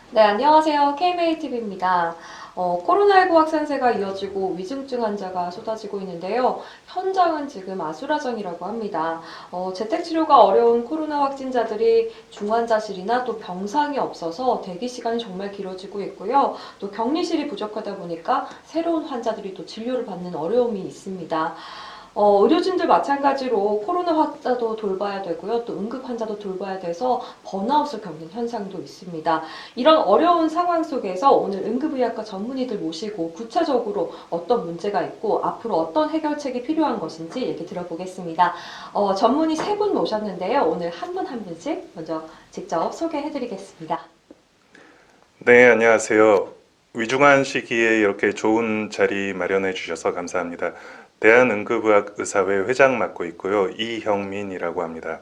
네, 안녕하세요. KMATV입니다. 코로나19 확산세가 이어지고 위중증 환자가 쏟아지고 있는데요. 현장은 지금 아수라장이라고 합니다. 재택치료가 어려운 코로나 확진자들이 중환자실이나 또 병상이 없어서 대기 시간이 정말 길어지고 있고요. 또 격리실이 부족하다 보니까 새로운 환자들이 또 진료를 받는 어려움이 있습니다. 의료진들 마찬가지로 코로나 환자도 돌봐야 되고요. 또 응급 환자도 돌봐야 돼서 번아웃을 겪는 현상도 있습니다. 이런 어려운 상황 속에서 오늘 응급의학과 전문의들 모시고 구체적으로 어떤 문제가 있고 앞으로 어떤 해결책이 필요한 것인지 얘기 들어보겠습니다. 전문의 세 분 모셨는데요. 오늘 한 분 한 분씩 먼저 직접 소개해드리겠습니다. 네, 안녕하세요. 위중한 시기에 이렇게 좋은 자리 마련해 주셔서 감사합니다. 대한응급의학의사회 회장 맡고 있고요. 이형민이라고 합니다.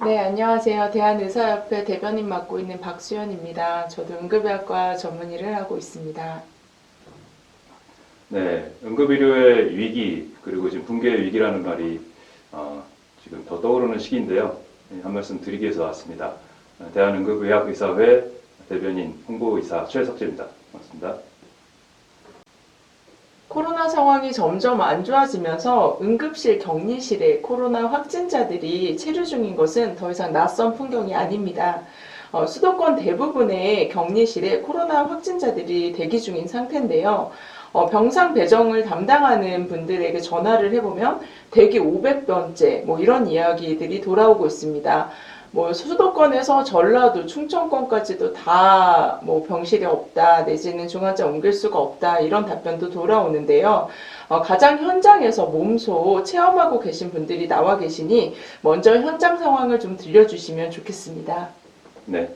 네, 안녕하세요. 대한의사협회 대변인 맡고 있는 박수연입니다. 저도 응급의학과 전문의를 하고 있습니다. 네, 응급의료의 위기, 그리고 지금 붕괴의 위기라는 말이 지금 더 떠오르는 시기인데요. 한 말씀 드리기 위해서 왔습니다. 대한응급의학의사회 대변인 홍보의사 최석재입니다. 반갑습니다. 코로나 상황이 점점 안 좋아지면서 응급실 격리실에 코로나 확진자들이 체류 중인 것은 더 이상 낯선 풍경이 아닙니다. 수도권 대부분의 격리실에 코로나 확진자들이 대기 중인 상태인데요. 병상 배정을 담당하는 분들에게 전화를 해보면 대기 500번째 뭐 이런 이야기들이 돌아오고 있습니다. 뭐 수도권에서 전라도, 충청권까지도 다 뭐 병실이 없다, 내지는 중환자 옮길 수가 없다 이런 답변도 돌아오는데요. 가장 현장에서 몸소 체험하고 계신 분들이 나와 계시니 먼저 현장 상황을 좀 들려주시면 좋겠습니다. 네,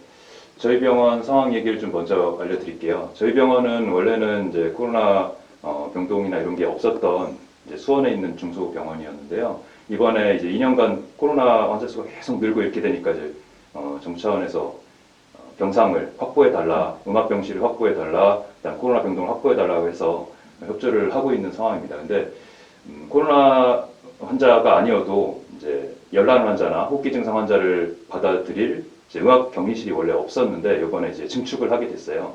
저희 병원 상황 얘기를 좀 먼저 알려드릴게요. 저희 병원은 원래는 이제 코로나 병동이나 이런 게 없었던 이제 수원에 있는 중소병원이었는데요. 이번에 이제 2년간 코로나 환자 수가 계속 늘고 이렇게 되니까 이제 정부 차원에서 병상을 확보해달라, 음압병실을 확보해달라, 그다음 코로나 병동을 확보해달라고 해서 협조를 하고 있는 상황입니다. 근데 코로나 환자가 아니어도 이제 열난 환자나 호흡기 증상 환자를 받아들일 이제 음압 격리실이 원래 없었는데 이번에 이제 증축을 하게 됐어요.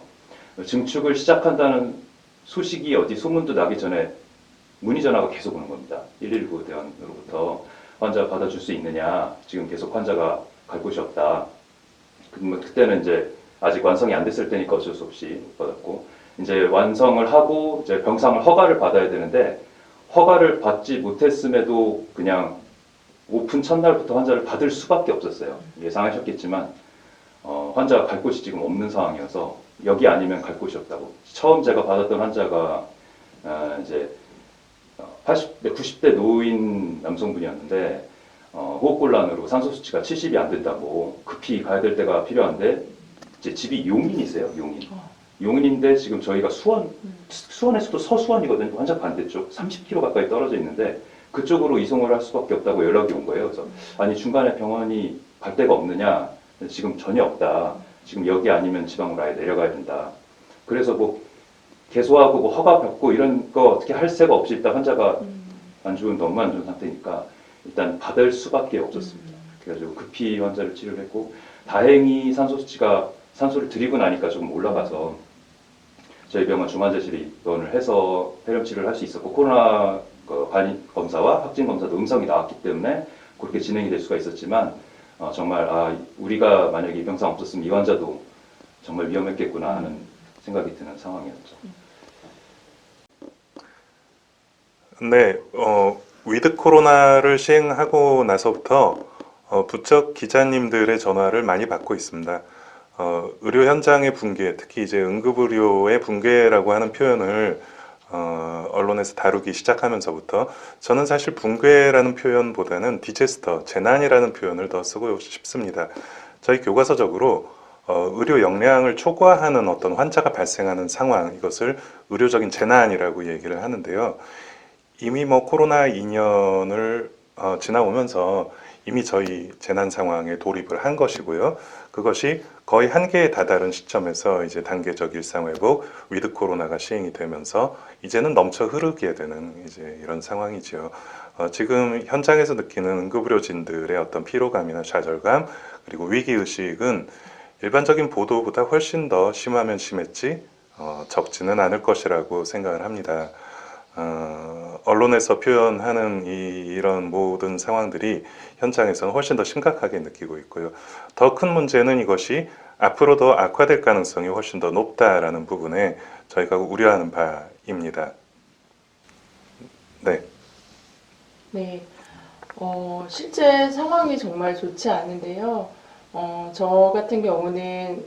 증축을 시작한다는 소식이 어디 소문도 나기 전에 문의 전화가 계속 오는 겁니다. 119 대원으로부터 환자 받아줄 수 있느냐, 지금 계속 환자가 갈 곳이 없다. 그때는 이제 아직 완성이 안 됐을 때니까 어쩔 수 없이 못 받았고, 이제 완성을 하고 이제 병상을 허가를 받아야 되는데 허가를 받지 못했음에도 그냥 오픈 첫날부터 환자를 받을 수밖에 없었어요. 예상하셨겠지만 환자가 갈 곳이 지금 없는 상황이어서 여기 아니면 갈 곳이 없다고. 처음 제가 받았던 환자가 이제 80대, 90대 노인 남성분이었는데 호흡곤란으로 산소 수치가 70이 안 된다고 급히 가야 될 때가 필요한데 이제 집이 용인이세요, 용인. 용인인데 지금 저희가 수원에서도 서수원이거든요. 환자 반대쪽 30km 가까이 떨어져 있는데 그쪽으로 이송을 할 수밖에 없다고 연락이 온 거예요. 그래서 아니 중간에 병원이 갈 데가 없느냐? 지금 전혀 없다. 지금 여기 아니면 지방으로 아예 내려가야 된다. 그래서 뭐 개소하고 뭐 허가 받고 이런 거 어떻게 할 새가 없이 일단 환자가 안 좋은 너무 안 좋은 상태니까 일단 받을 수밖에 없었습니다. 그래가지고 급히 환자를 치료를 했고 다행히 산소 수치가 산소를 드리고 나니까 조금 올라가서 저희 병원 중환자실에 입원을 해서 폐렴 치료를 할 수 있었고 코로나 발인 검사와 확진 검사도 음성이 나왔기 때문에 그렇게 진행이 될 수가 있었지만 정말 우리가 만약에 이 병상 없었으면 이 환자도 정말 위험했겠구나 하는 생각이 드는 상황이었죠. 네, 위드 코로나를 시행하고 나서부터 부쩍 기자님들의 전화를 많이 받고 있습니다. 의료 현장의 붕괴, 특히 이제 응급의료의 붕괴라고 하는 표현을 언론에서 다루기 시작하면서부터 저는 사실 붕괴라는 표현보다는 디제스터, 재난이라는 표현을 더 쓰고 싶습니다. 저희 교과서적으로 의료 역량을 초과하는 어떤 환자가 발생하는 상황, 이것을 의료적인 재난이라고 얘기를 하는데요. 이미 뭐 코로나 2년을 지나오면서 이미 저희 재난 상황에 돌입을 한 것이고요. 그것이 거의 한계에 다다른 시점에서 이제 단계적 일상회복, 위드 코로나가 시행이 되면서 이제는 넘쳐 흐르게 되는 이제 이런 상황이지요. 지금 현장에서 느끼는 응급의료진들의 어떤 피로감이나 좌절감, 그리고 위기의식은 일반적인 보도보다 훨씬 더 심하면 심했지 적지는 않을 것이라고 생각을 합니다. 언론에서 표현하는 이런 모든 상황들이 현장에서는 훨씬 더 심각하게 느끼고 있고요. 더 큰 문제는 이것이 앞으로 더 악화될 가능성이 훨씬 더 높다라는 부분에 저희가 우려하는 바입니다. 네. 네. 실제 상황이 정말 좋지 않은데요. 저 같은 경우는,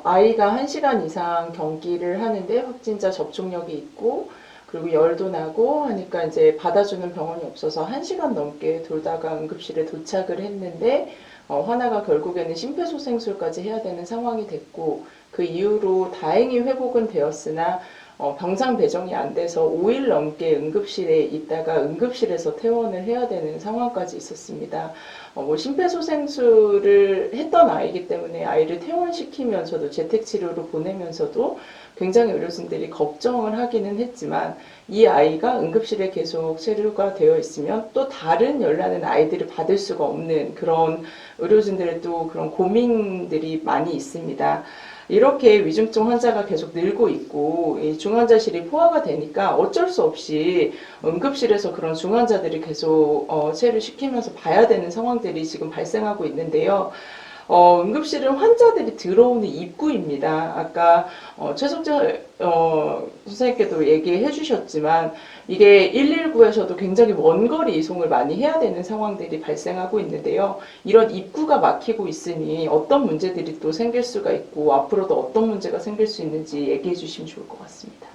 아이가 1시간 이상 경기를 하는데 확진자 접촉력이 있고, 그리고 열도 나고 하니까 이제 받아주는 병원이 없어서 1시간 넘게 돌다가 응급실에 도착을 했는데, 화나가 결국에는 심폐소생술까지 해야 되는 상황이 됐고, 그 이후로 다행히 회복은 되었으나, 병상 배정이 안 돼서 5일 넘게 응급실에 있다가 응급실에서 퇴원을 해야 되는 상황까지 있었습니다. 뭐 심폐소생술을 했던 아이이기 때문에 아이를 퇴원시키면서도 재택치료로 보내면서도 굉장히 의료진들이 걱정을 하기는 했지만 이 아이가 응급실에 계속 체류가 되어 있으면 또 다른 열나는 아이들을 받을 수가 없는 그런 의료진들의 또 그런 고민들이 많이 있습니다. 이렇게 위중증 환자가 계속 늘고 있고 이 중환자실이 포화가 되니까 어쩔 수 없이 응급실에서 그런 중환자들이 계속 체류시키면서 봐야 되는 상황들이 지금 발생하고 있는데요. 응급실은 환자들이 들어오는 입구입니다. 아까 최석재 선생님께도 얘기해 주셨지만 이게 119에서도 굉장히 먼 거리 이송을 많이 해야 되는 상황들이 발생하고 있는데요. 이런 입구가 막히고 있으니 어떤 문제들이 또 생길 수가 있고 앞으로도 어떤 문제가 생길 수 있는지 얘기해 주시면 좋을 것 같습니다.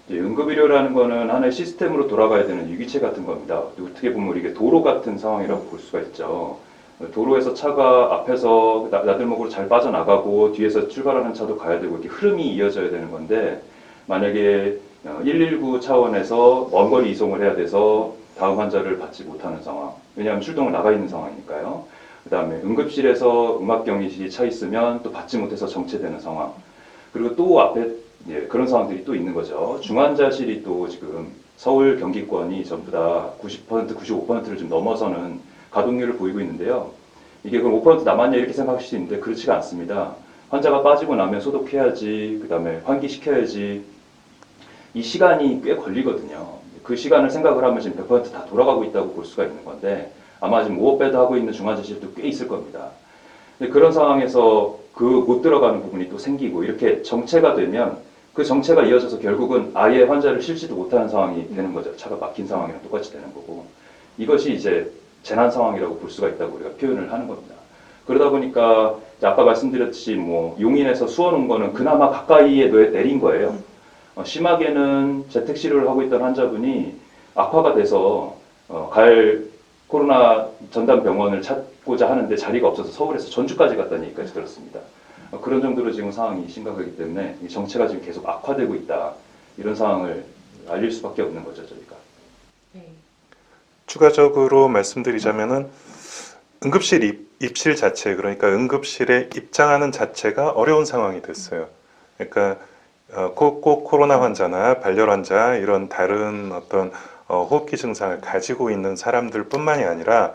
네. 응급의료라는 거는 하나의 시스템으로 돌아가야 되는 유기체 같은 겁니다. 어떻게 보면 이게 도로 같은 상황이라고 볼 수가 있죠. 도로에서 차가 앞에서 나들목으로 잘 빠져나가고 뒤에서 출발하는 차도 가야 되고 이렇게 흐름이 이어져야 되는 건데 만약에 119 차원에서 먼 거리 이송을 해야 돼서 다음 환자를 받지 못하는 상황. 왜냐하면 출동을 나가 있는 상황이니까요. 그 다음에 응급실에서 음압경리실이 차 있으면 또 받지 못해서 정체되는 상황. 그리고 또 앞에 그런 상황들이 또 있는 거죠. 중환자실이 또 지금 서울 경기권이 전부 다 90%, 95%를 좀 넘어서는 가동률을 보이고 있는데요. 이게 그럼 5% 남았냐 이렇게 생각하실 수 있는데 그렇지가 않습니다. 환자가 빠지고 나면 소독해야지, 그 다음에 환기시켜야지 이 시간이 꽤 걸리거든요. 그 시간을 생각을 하면 지금 100%다 돌아가고 있다고 볼 수가 있는 건데 아마 지금 오버베드 하고 있는 중환자실도 꽤 있을 겁니다. 근데 그런 상황에서 그 못 들어가는 부분이 또 생기고 이렇게 정체가 되면 그 정체가 이어져서 결국은 아예 환자를 실지도 못하는 상황이 되는 거죠. 차가 막힌 상황이랑 똑같이 되는 거고 이것이 이제 재난 상황이라고 볼 수가 있다고 우리가 표현을 하는 겁니다. 그러다 보니까 아까 말씀드렸듯이 뭐 용인에서 수원 온 거는 그나마 가까이에 내린 거예요. 심하게는 재택치료를 하고 있던 환자분이 악화가 돼서 갈 코로나 전담 병원을 찾고자 하는데 자리가 없어서 서울에서 전주까지 갔다는 얘기까지 들었습니다. 그런 정도로 지금 상황이 심각하기 때문에 이 정체가 지금 계속 악화되고 있다. 이런 상황을 알릴 수밖에 없는 거죠, 저희가. 네. 추가적으로 말씀드리자면은 응급실 입실 자체, 그러니까 응급실에 입장하는 자체가 어려운 상황이 됐어요. 그러니까 꼭 코로나 환자나 발열 환자 이런 다른 어떤 호흡기 증상을 가지고 있는 사람들뿐만이 아니라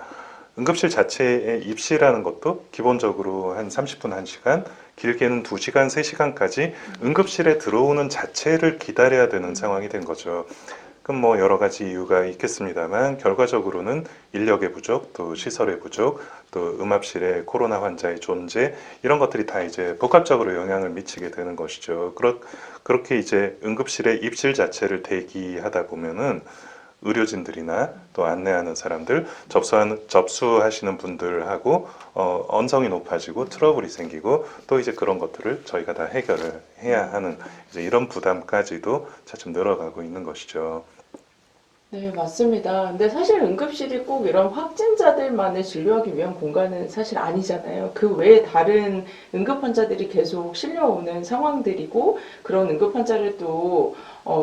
응급실 자체에 입실하는 것도 기본적으로 한 30분, 1시간, 길게는 2시간, 3시간까지 응급실에 들어오는 자체를 기다려야 되는 상황이 된 거죠. 그럼 뭐 여러 가지 이유가 있겠습니다만 결과적으로는 인력의 부족, 또 시설의 부족, 또 음압실의 코로나 환자의 존재 이런 것들이 다 이제 복합적으로 영향을 미치게 되는 것이죠. 그렇게 이제 응급실의 입실 자체를 대기하다 보면은 의료진들이나 또 안내하는 사람들, 접수하시는 분들하고 언성이 높아지고 트러블이 생기고 또 이제 그런 것들을 저희가 다 해결을 해야 하는 이제 이런 부담까지도 차츰 늘어가고 있는 것이죠. 네, 맞습니다. 근데 사실 응급실이 꼭 이런 확진자들만을 진료하기 위한 공간은 사실 아니잖아요. 그 외에 다른 응급 환자들이 계속 실려오는 상황들이고, 그런 응급 환자를 또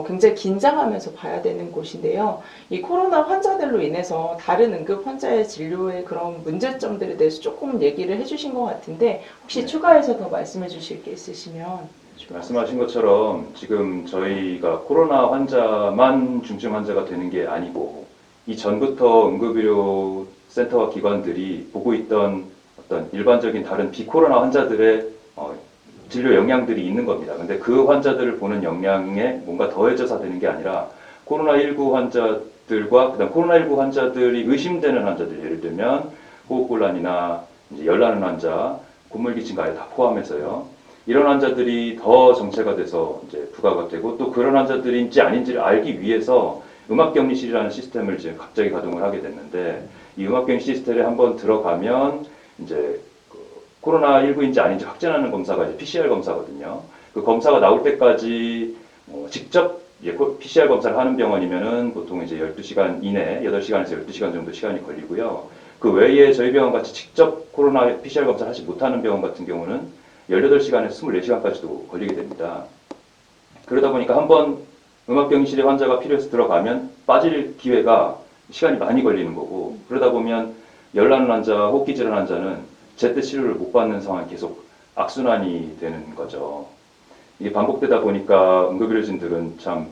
굉장히 긴장하면서 봐야 되는 곳인데요. 이 코로나 환자들로 인해서 다른 응급 환자의 진료의 그런 문제점들에 대해서 조금 얘기를 해주신 것 같은데, 혹시 네. 추가해서 더 말씀해 주실 게 있으시면. 말씀하신 것처럼 지금 저희가 코로나 환자만 중증 환자가 되는 게 아니고 이전부터 응급의료 센터와 기관들이 보고 있던 어떤 일반적인 다른 비코로나 환자들의 진료 역량들이 있는 겁니다. 근데 그 환자들을 보는 역량에 뭔가 더해져서 되는 게 아니라 코로나19 환자들과 그다음 코로나19 환자들이 의심되는 환자들, 예를 들면 호흡곤란이나 이제 열나는 환자, 콧물기침까지 다 포함해서요. 이런 환자들이 더 정체가 돼서 이제 부과가 되고 또 그런 환자들인지 아닌지를 알기 위해서 음압격리실이라는 시스템을 지금 갑자기 가동을 하게 됐는데 이 음압격리 시스템에 한번 들어가면 이제 코로나19인지 아닌지 확진하는 검사가 이제 PCR 검사거든요. 그 검사가 나올 때까지 직접 PCR 검사를 하는 병원이면은 보통 이제 12시간 이내, 8시간에서 12시간 정도 시간이 걸리고요. 그 외에 저희 병원 같이 직접 코로나 PCR 검사를 하지 못하는 병원 같은 경우는 18시간에서 24시간까지도 걸리게 됩니다. 그러다 보니까 한번 음압병실에 환자가 필요해서 들어가면 빠질 기회가 시간이 많이 걸리는 거고 그러다 보면 열나는 환자, 호흡기 질환 환자는 제때 치료를 못 받는 상황이 계속 악순환이 되는 거죠. 이게 반복되다 보니까 응급의료진들은 참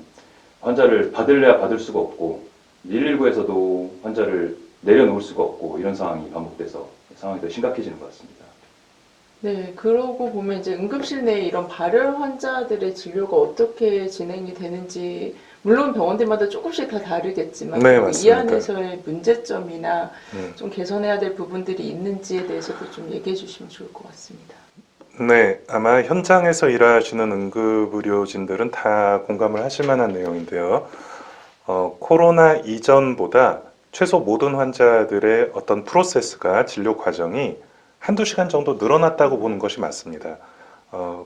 환자를 받을래야 받을 수가 없고 119에서도 환자를 내려놓을 수가 없고 이런 상황이 반복돼서 상황이 더 심각해지는 것 같습니다. 네, 그러고 보면 이제 응급실 내에 이런 발열 환자들의 진료가 어떻게 진행이 되는지 물론 병원들마다 조금씩 다 다르겠지만 네, 이 맞습니다. 안에서의 문제점이나 음. 좀 개선해야 될 부분들이 있는지에 대해서도 좀 얘기해 주시면 좋을 것 같습니다. 네, 아마 현장에서 일하시는 응급의료진들은 다 공감을 하실 만한 내용인데요. 코로나 이전보다 최소 모든 환자들의 어떤 프로세스가 진료 과정이 한두 시간 정도 늘어났다고 보는 것이 맞습니다.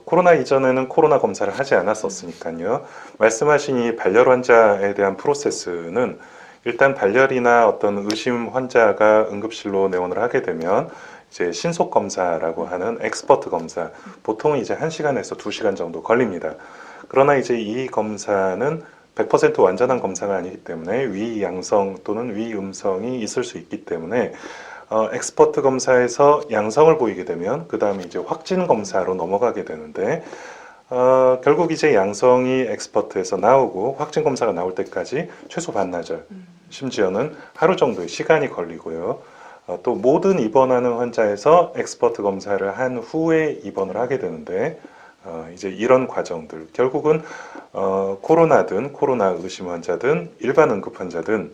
코로나 이전에는 코로나 검사를 하지 않았었으니까요. 말씀하신 이 발열 환자에 대한 프로세스는 일단 발열이나 어떤 의심 환자가 응급실로 내원을 하게 되면 이제 신속 검사라고 하는 엑스퍼트 검사, 보통 이제 1시간에서 2시간 정도 걸립니다. 그러나 이제 이 검사는 100% 완전한 검사가 아니기 때문에 위 양성 또는 위 음성이 있을 수 있기 때문에 엑스퍼트 검사에서 양성을 보이게 되면 그 다음에 이제 확진 검사로 넘어가게 되는데 결국 이제 양성이 엑스퍼트에서 나오고 확진 검사가 나올 때까지 최소 반나절, 심지어는 하루 정도의 시간이 걸리고요. 또 모든 입원하는 환자에서 엑스퍼트 검사를 한 후에 입원을 하게 되는데 이제 이런 과정들 결국은 코로나든 코로나 의심 환자든 일반 응급 환자든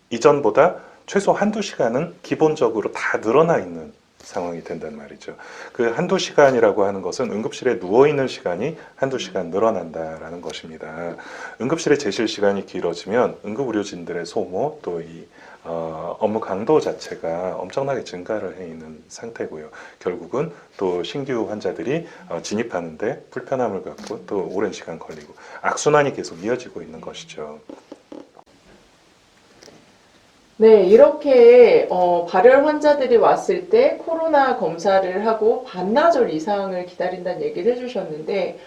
이전보다 최소 한두 시간은 기본적으로 다 늘어나 있는 상황이 된단 말이죠. 그 한두 시간이라고 하는 것은 응급실에 누워있는 시간이 한두 시간 늘어난다라는 것입니다. 응급실에 재실 시간이 길어지면 응급의료진들의 소모 또 이 업무 강도 자체가 엄청나게 증가를 해 있는 상태고요. 결국은 또 신규 환자들이 진입하는데 불편함을 갖고 또 오랜 시간 걸리고 악순환이 계속 이어지고 있는 것이죠. 네, 이렇게 발열 환자들이 왔을 때 코로나 검사를 하고 반나절 이상을 기다린다는 얘기를 해주셨는데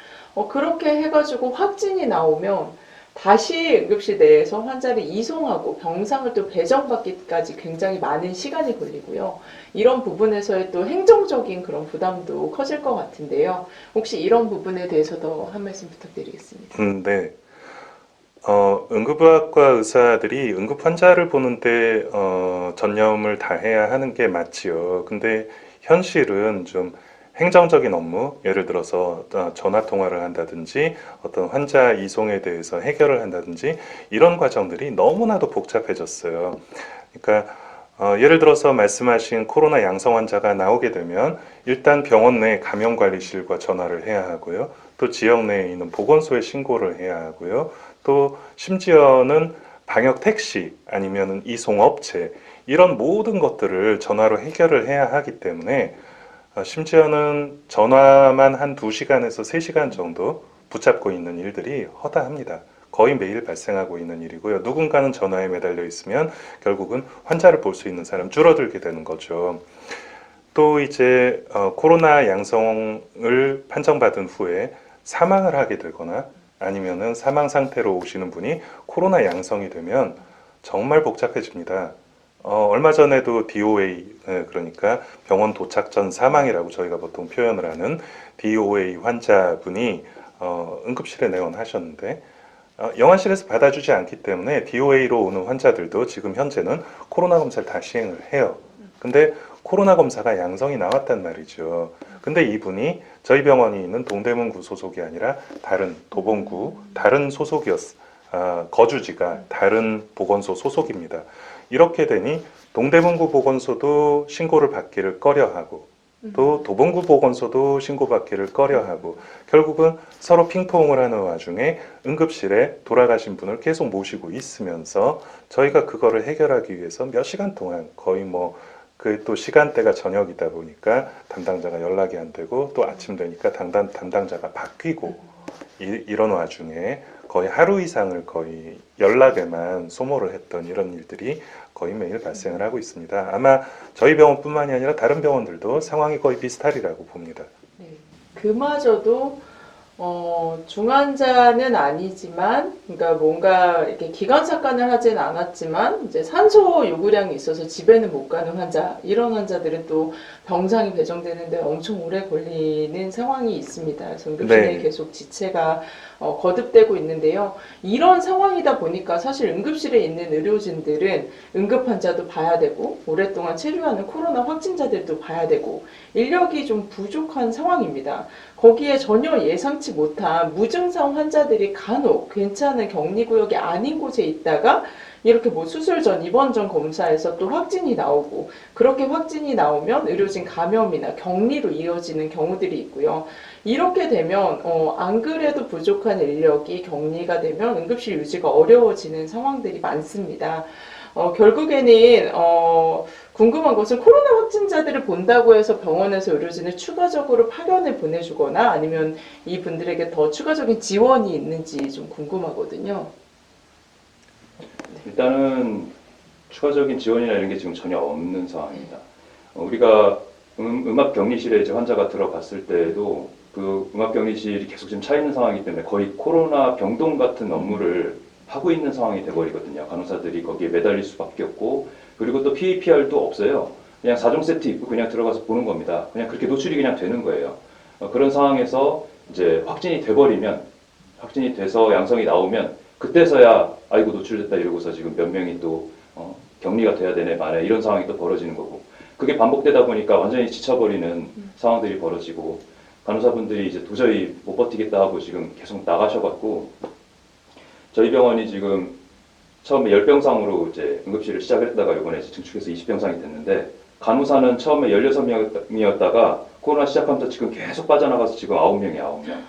그렇게 해가지고 확진이 나오면 다시 응급실 내에서 환자를 이송하고 병상을 또 배정받기까지 굉장히 많은 시간이 걸리고요. 이런 부분에서의 또 행정적인 그런 부담도 커질 것 같은데요. 혹시 이런 부분에 대해서도 한 말씀 부탁드리겠습니다. 네. 응급의학과 의사들이 응급 환자를 보는데 전념을 다해야 하는 게 맞지요. 근데 현실은 좀 행정적인 업무, 예를 들어서 전화 통화를 한다든지 어떤 환자 이송에 대해서 해결을 한다든지 이런 과정들이 너무나도 복잡해졌어요. 그러니까 예를 들어서 말씀하신 코로나 양성 환자가 나오게 되면 일단 병원 내 감염관리실과 전화를 해야 하고요. 또 지역 내에 있는 보건소에 신고를 해야 하고요. 또 심지어는 방역 택시 아니면 이송업체 이런 모든 것들을 전화로 해결을 해야 하기 때문에 심지어는 전화만 한 2시간에서 3시간 정도 붙잡고 있는 일들이 허다합니다. 거의 매일 발생하고 있는 일이고요. 누군가는 전화에 매달려 있으면 결국은 환자를 볼 수 있는 사람 줄어들게 되는 거죠. 또 이제 코로나 양성을 판정받은 후에 사망을 하게 되거나 아니면은 사망 상태로 오시는 분이 코로나 양성이 되면 정말 복잡해집니다. 얼마 전에도 DOA, 그러니까 병원 도착 전 사망이라고 저희가 보통 표현을 하는 DOA 환자분이 응급실에 내원하셨는데 영안실에서 받아주지 않기 때문에 DOA로 오는 환자들도 지금 현재는 코로나 검사를 다 시행을 해요. 근데 코로나 검사가 양성이 나왔단 말이죠. 근데 이분이 저희 병원이 있는 동대문구 소속이 아니라 다른 도봉구, 다른 거주지가 다른 보건소 소속입니다. 이렇게 되니 동대문구 보건소도 신고를 받기를 꺼려하고 또 도봉구 보건소도 신고받기를 꺼려하고 결국은 서로 핑퐁을 하는 와중에 응급실에 돌아가신 분을 계속 모시고 있으면서 저희가 그거를 해결하기 위해서 몇 시간 동안 거의 그 또 시간대가 저녁이다 보니까 담당자가 연락이 안 되고 또 아침 되니까 담당자가 바뀌고 이런 와중에 거의 하루 이상을 거의 연락에만 소모를 했던 이런 일들이 거의 매일 발생을 하고 있습니다. 아마 저희 병원뿐만이 아니라 다른 병원들도 상황이 거의 비슷하리라고 봅니다. 네. 그마저도 중환자는 아니지만, 그러니까 뭔가 이렇게 기관차간을 하진 않았지만, 이제 산소 요구량이 있어서 집에는 못 가는 환자, 이런 환자들은 또 병상이 배정되는데 엄청 오래 걸리는 상황이 있습니다. 그래서 응급실에 네. 계속 지체가 거듭되고 있는데요. 이런 상황이다 보니까 사실 응급실에 있는 의료진들은 응급 환자도 봐야 되고, 오랫동안 체류하는 코로나 확진자들도 봐야 되고, 인력이 좀 부족한 상황입니다. 거기에 전혀 예상치 못한 무증상 환자들이 간혹 괜찮은 격리구역이 아닌 곳에 있다가 이렇게 수술 전, 입원 전 검사에서 또 확진이 나오고, 그렇게 확진이 나오면 의료진 감염이나 격리로 이어지는 경우들이 있고요. 이렇게 되면 안 그래도 부족한 인력이 격리가 되면 응급실 유지가 어려워지는 상황들이 많습니다. 결국에는 궁금한 것은 코로나 확진자들을 본다고 해서 병원에서 의료진을 추가적으로 파견을 보내주거나 아니면 이분들에게 더 추가적인 지원이 있는지 좀 궁금하거든요. 일단은 추가적인 지원이나 이런 게 지금 전혀 없는 상황입니다. 우리가 음압 격리실에 이제 환자가 들어갔을 때에도 그 음압 격리실이 계속 지금 차 있는 상황이기 때문에 거의 코로나 병동 같은 업무를 하고 있는 상황이 돼버리거든요. 간호사들이 거기에 매달릴 수밖에 없고, 그리고 또 PAPR도 없어요. 그냥 4종 세트 입고 그냥 들어가서 보는 겁니다. 그냥 그렇게 노출이 그냥 되는 거예요. 그런 상황에서 이제 확진이 돼서 양성이 나오면 그때서야 아이고 노출됐다 이러고서 지금 몇 명이 또 격리가 돼야 되네 마네 이런 상황이 또 벌어지는 거고, 그게 반복되다 보니까 완전히 지쳐버리는 상황들이 벌어지고, 간호사분들이 이제 도저히 못 버티겠다 하고 지금 계속 나가셔갖고, 저희 병원이 지금 처음에 10병상으로 이제 응급실을 시작을 했다가 이번에 증축해서 20병상이 됐는데, 간호사는 처음에 16명이었다가 코로나 시작하면서 지금 계속 빠져나가서 지금 9명이에요. 9명.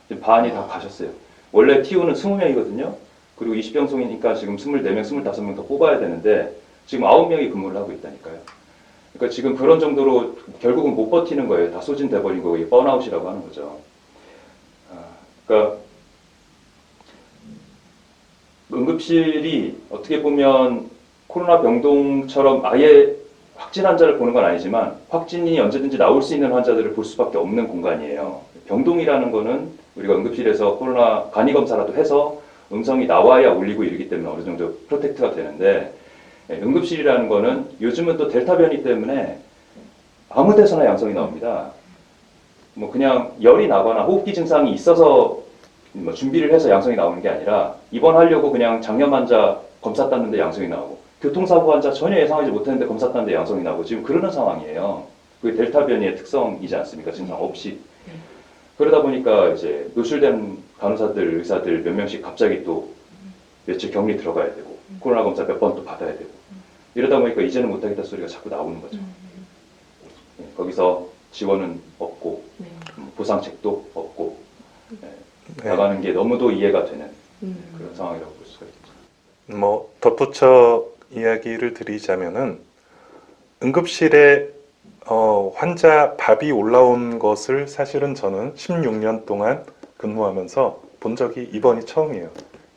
지금 반이 다 가셨어요. 원래 TU는 20명이거든요. 그리고 20병상이니까 지금 24명, 25명 더 뽑아야 되는데 지금 9명이 근무를 하고 있다니까요. 그러니까 지금 그런 정도로 결국은 못 버티는 거예요. 다 소진돼버린 거고, 이게 번아웃이라고 하는 거죠. 그러니까 응급실이 어떻게 보면 코로나 병동처럼 아예 확진 환자를 보는 건 아니지만 확진이 언제든지 나올 수 있는 환자들을 볼 수밖에 없는 공간이에요. 병동이라는 거는 우리가 응급실에서 코로나 간이 검사라도 해서 음성이 나와야 올리고 이러기 때문에 어느 정도 프로텍트가 되는데, 응급실이라는 거는 요즘은 또 델타 변이 때문에 아무 데서나 양성이 나옵니다. 뭐 그냥 열이 나거나 호흡기 증상이 있어서 뭐 준비를 해서 양성이 나오는 게 아니라 입원하려고 그냥 장염 환자 검사 땄는데 양성이 나오고, 교통사고 환자 전혀 예상하지 못했는데 검사 땄는데 양성이 나오고, 지금 그러는 상황이에요. 그게 델타 변이의 특성이지 않습니까? 증상 없이. 그러다 보니까 이제 노출된 간호사들, 의사들 몇 명씩 갑자기 또 며칠 격리 들어가야 되고, 코로나 검사 몇 번 또 받아야 되고, 이러다 보니까 이제는 못하겠다 소리가 자꾸 나오는 거죠. 거기서 지원은 없고, 보상책도 없고, 나가는 게 너무도 이해가 되는 그런 상황이라고 볼 수가 있죠. 덧붙여 이야기를 드리자면은 응급실에 환자 밥이 올라온 것을 사실은 저는 16년 동안 근무하면서 본 적이 이번이 처음이에요.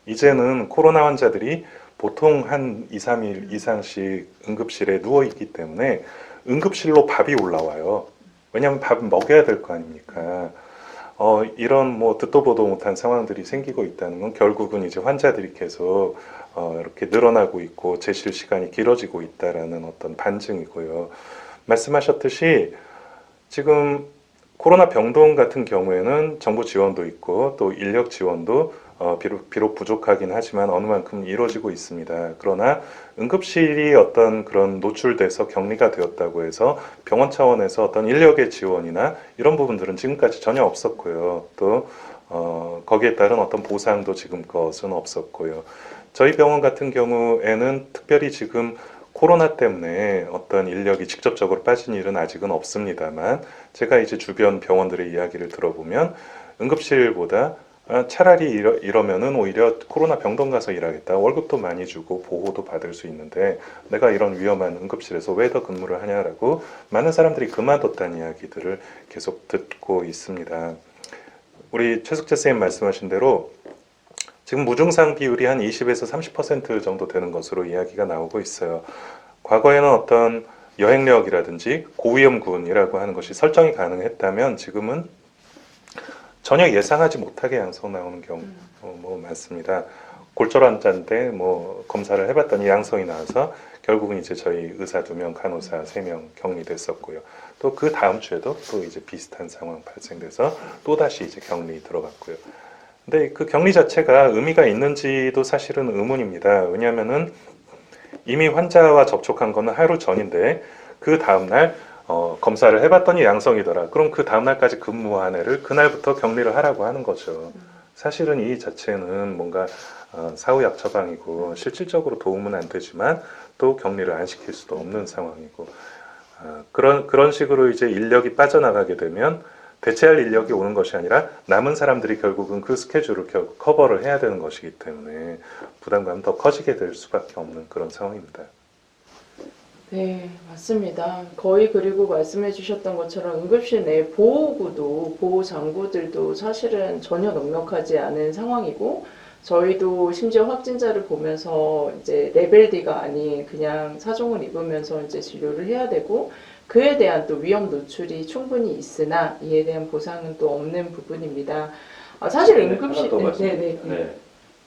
이제는 코로나 환자들이 보통 한 2, 3일 이상씩 응급실에 누워있기 때문에 응급실로 밥이 올라와요. 왜냐하면 밥은 먹여야 될 거 아닙니까? 이런 듣도 보도 못한 상황들이 생기고 있다는 건 결국은 이제 환자들이 계속 이렇게 늘어나고 있고 재실 시간이 길어지고 있다라는 어떤 반증이고요. 말씀하셨듯이 지금 코로나 병동 같은 경우에는 정부 지원도 있고 또 인력 지원도 비록 부족하긴 하지만 어느 만큼 이루어지고 있습니다. 그러나 응급실이 어떤 그런 노출돼서 격리가 되었다고 해서 병원 차원에서 어떤 인력의 지원이나 이런 부분들은 지금까지 전혀 없었고요. 또 거기에 따른 어떤 보상도 지금 것은 없었고요. 저희 병원 같은 경우에는 특별히 지금 코로나 때문에 어떤 인력이 직접적으로 빠진 일은 아직은 없습니다만 제가 이제 주변 병원들의 이야기를 들어보면 응급실보다 차라리 이러면은 오히려 코로나 병동 가서 일하겠다. 월급도 많이 주고 보호도 받을 수 있는데 내가 이런 위험한 응급실에서 왜 더 근무를 하냐라고 많은 사람들이 그만뒀다는 이야기들을 계속 듣고 있습니다. 우리 최숙재 선생님 말씀하신 대로 지금 무증상 비율이 한 20에서 30% 정도 되는 것으로 이야기가 나오고 있어요. 과거에는 어떤 여행력이라든지 고위험군이라고 하는 것이 설정이 가능했다면 지금은 전혀 예상하지 못하게 양성 나오는 경우 많습니다. 골절 환자인데 검사를 해봤더니 양성이 나와서 결국은 이제 저희 의사 2명, 간호사 3명 격리됐었고요. 또 그 다음 주에도 또 이제 비슷한 상황 발생돼서 또 다시 이제 격리 들어갔고요. 근데 그 격리 자체가 의미가 있는지도 사실은 의문입니다. 왜냐하면은 이미 환자와 접촉한 거는 하루 전인데 그 다음날 검사를 해봤더니 양성이더라. 그럼 그 다음날까지 근무한 애를 그날부터 격리를 하라고 하는 거죠. 사실은 이 자체는 뭔가 사후약 처방이고 실질적으로 도움은 안 되지만 또 격리를 안 시킬 수도 없는 상황이고 그런 식으로 이제 인력이 빠져나가게 되면 대체할 인력이 오는 것이 아니라 남은 사람들이 결국은 그 스케줄을 커버를 해야 되는 것이기 때문에 부담감이 더 커지게 될 수밖에 없는 그런 상황입니다. 네, 맞습니다. 거의 그리고 말씀해 주셨던 것처럼 응급실 내 보호구도, 보호장구들도 사실은 전혀 넉넉하지 않은 상황이고, 저희도 심지어 확진자를 보면서 이제 레벨 D가 아닌 그냥 사종을 입으면서 이제 진료를 해야 되고, 그에 대한 또 위험 노출이 충분히 있으나 이에 대한 보상은 또 없는 부분입니다. 사실 응급실, 하나 더 말씀드릴게요. 네.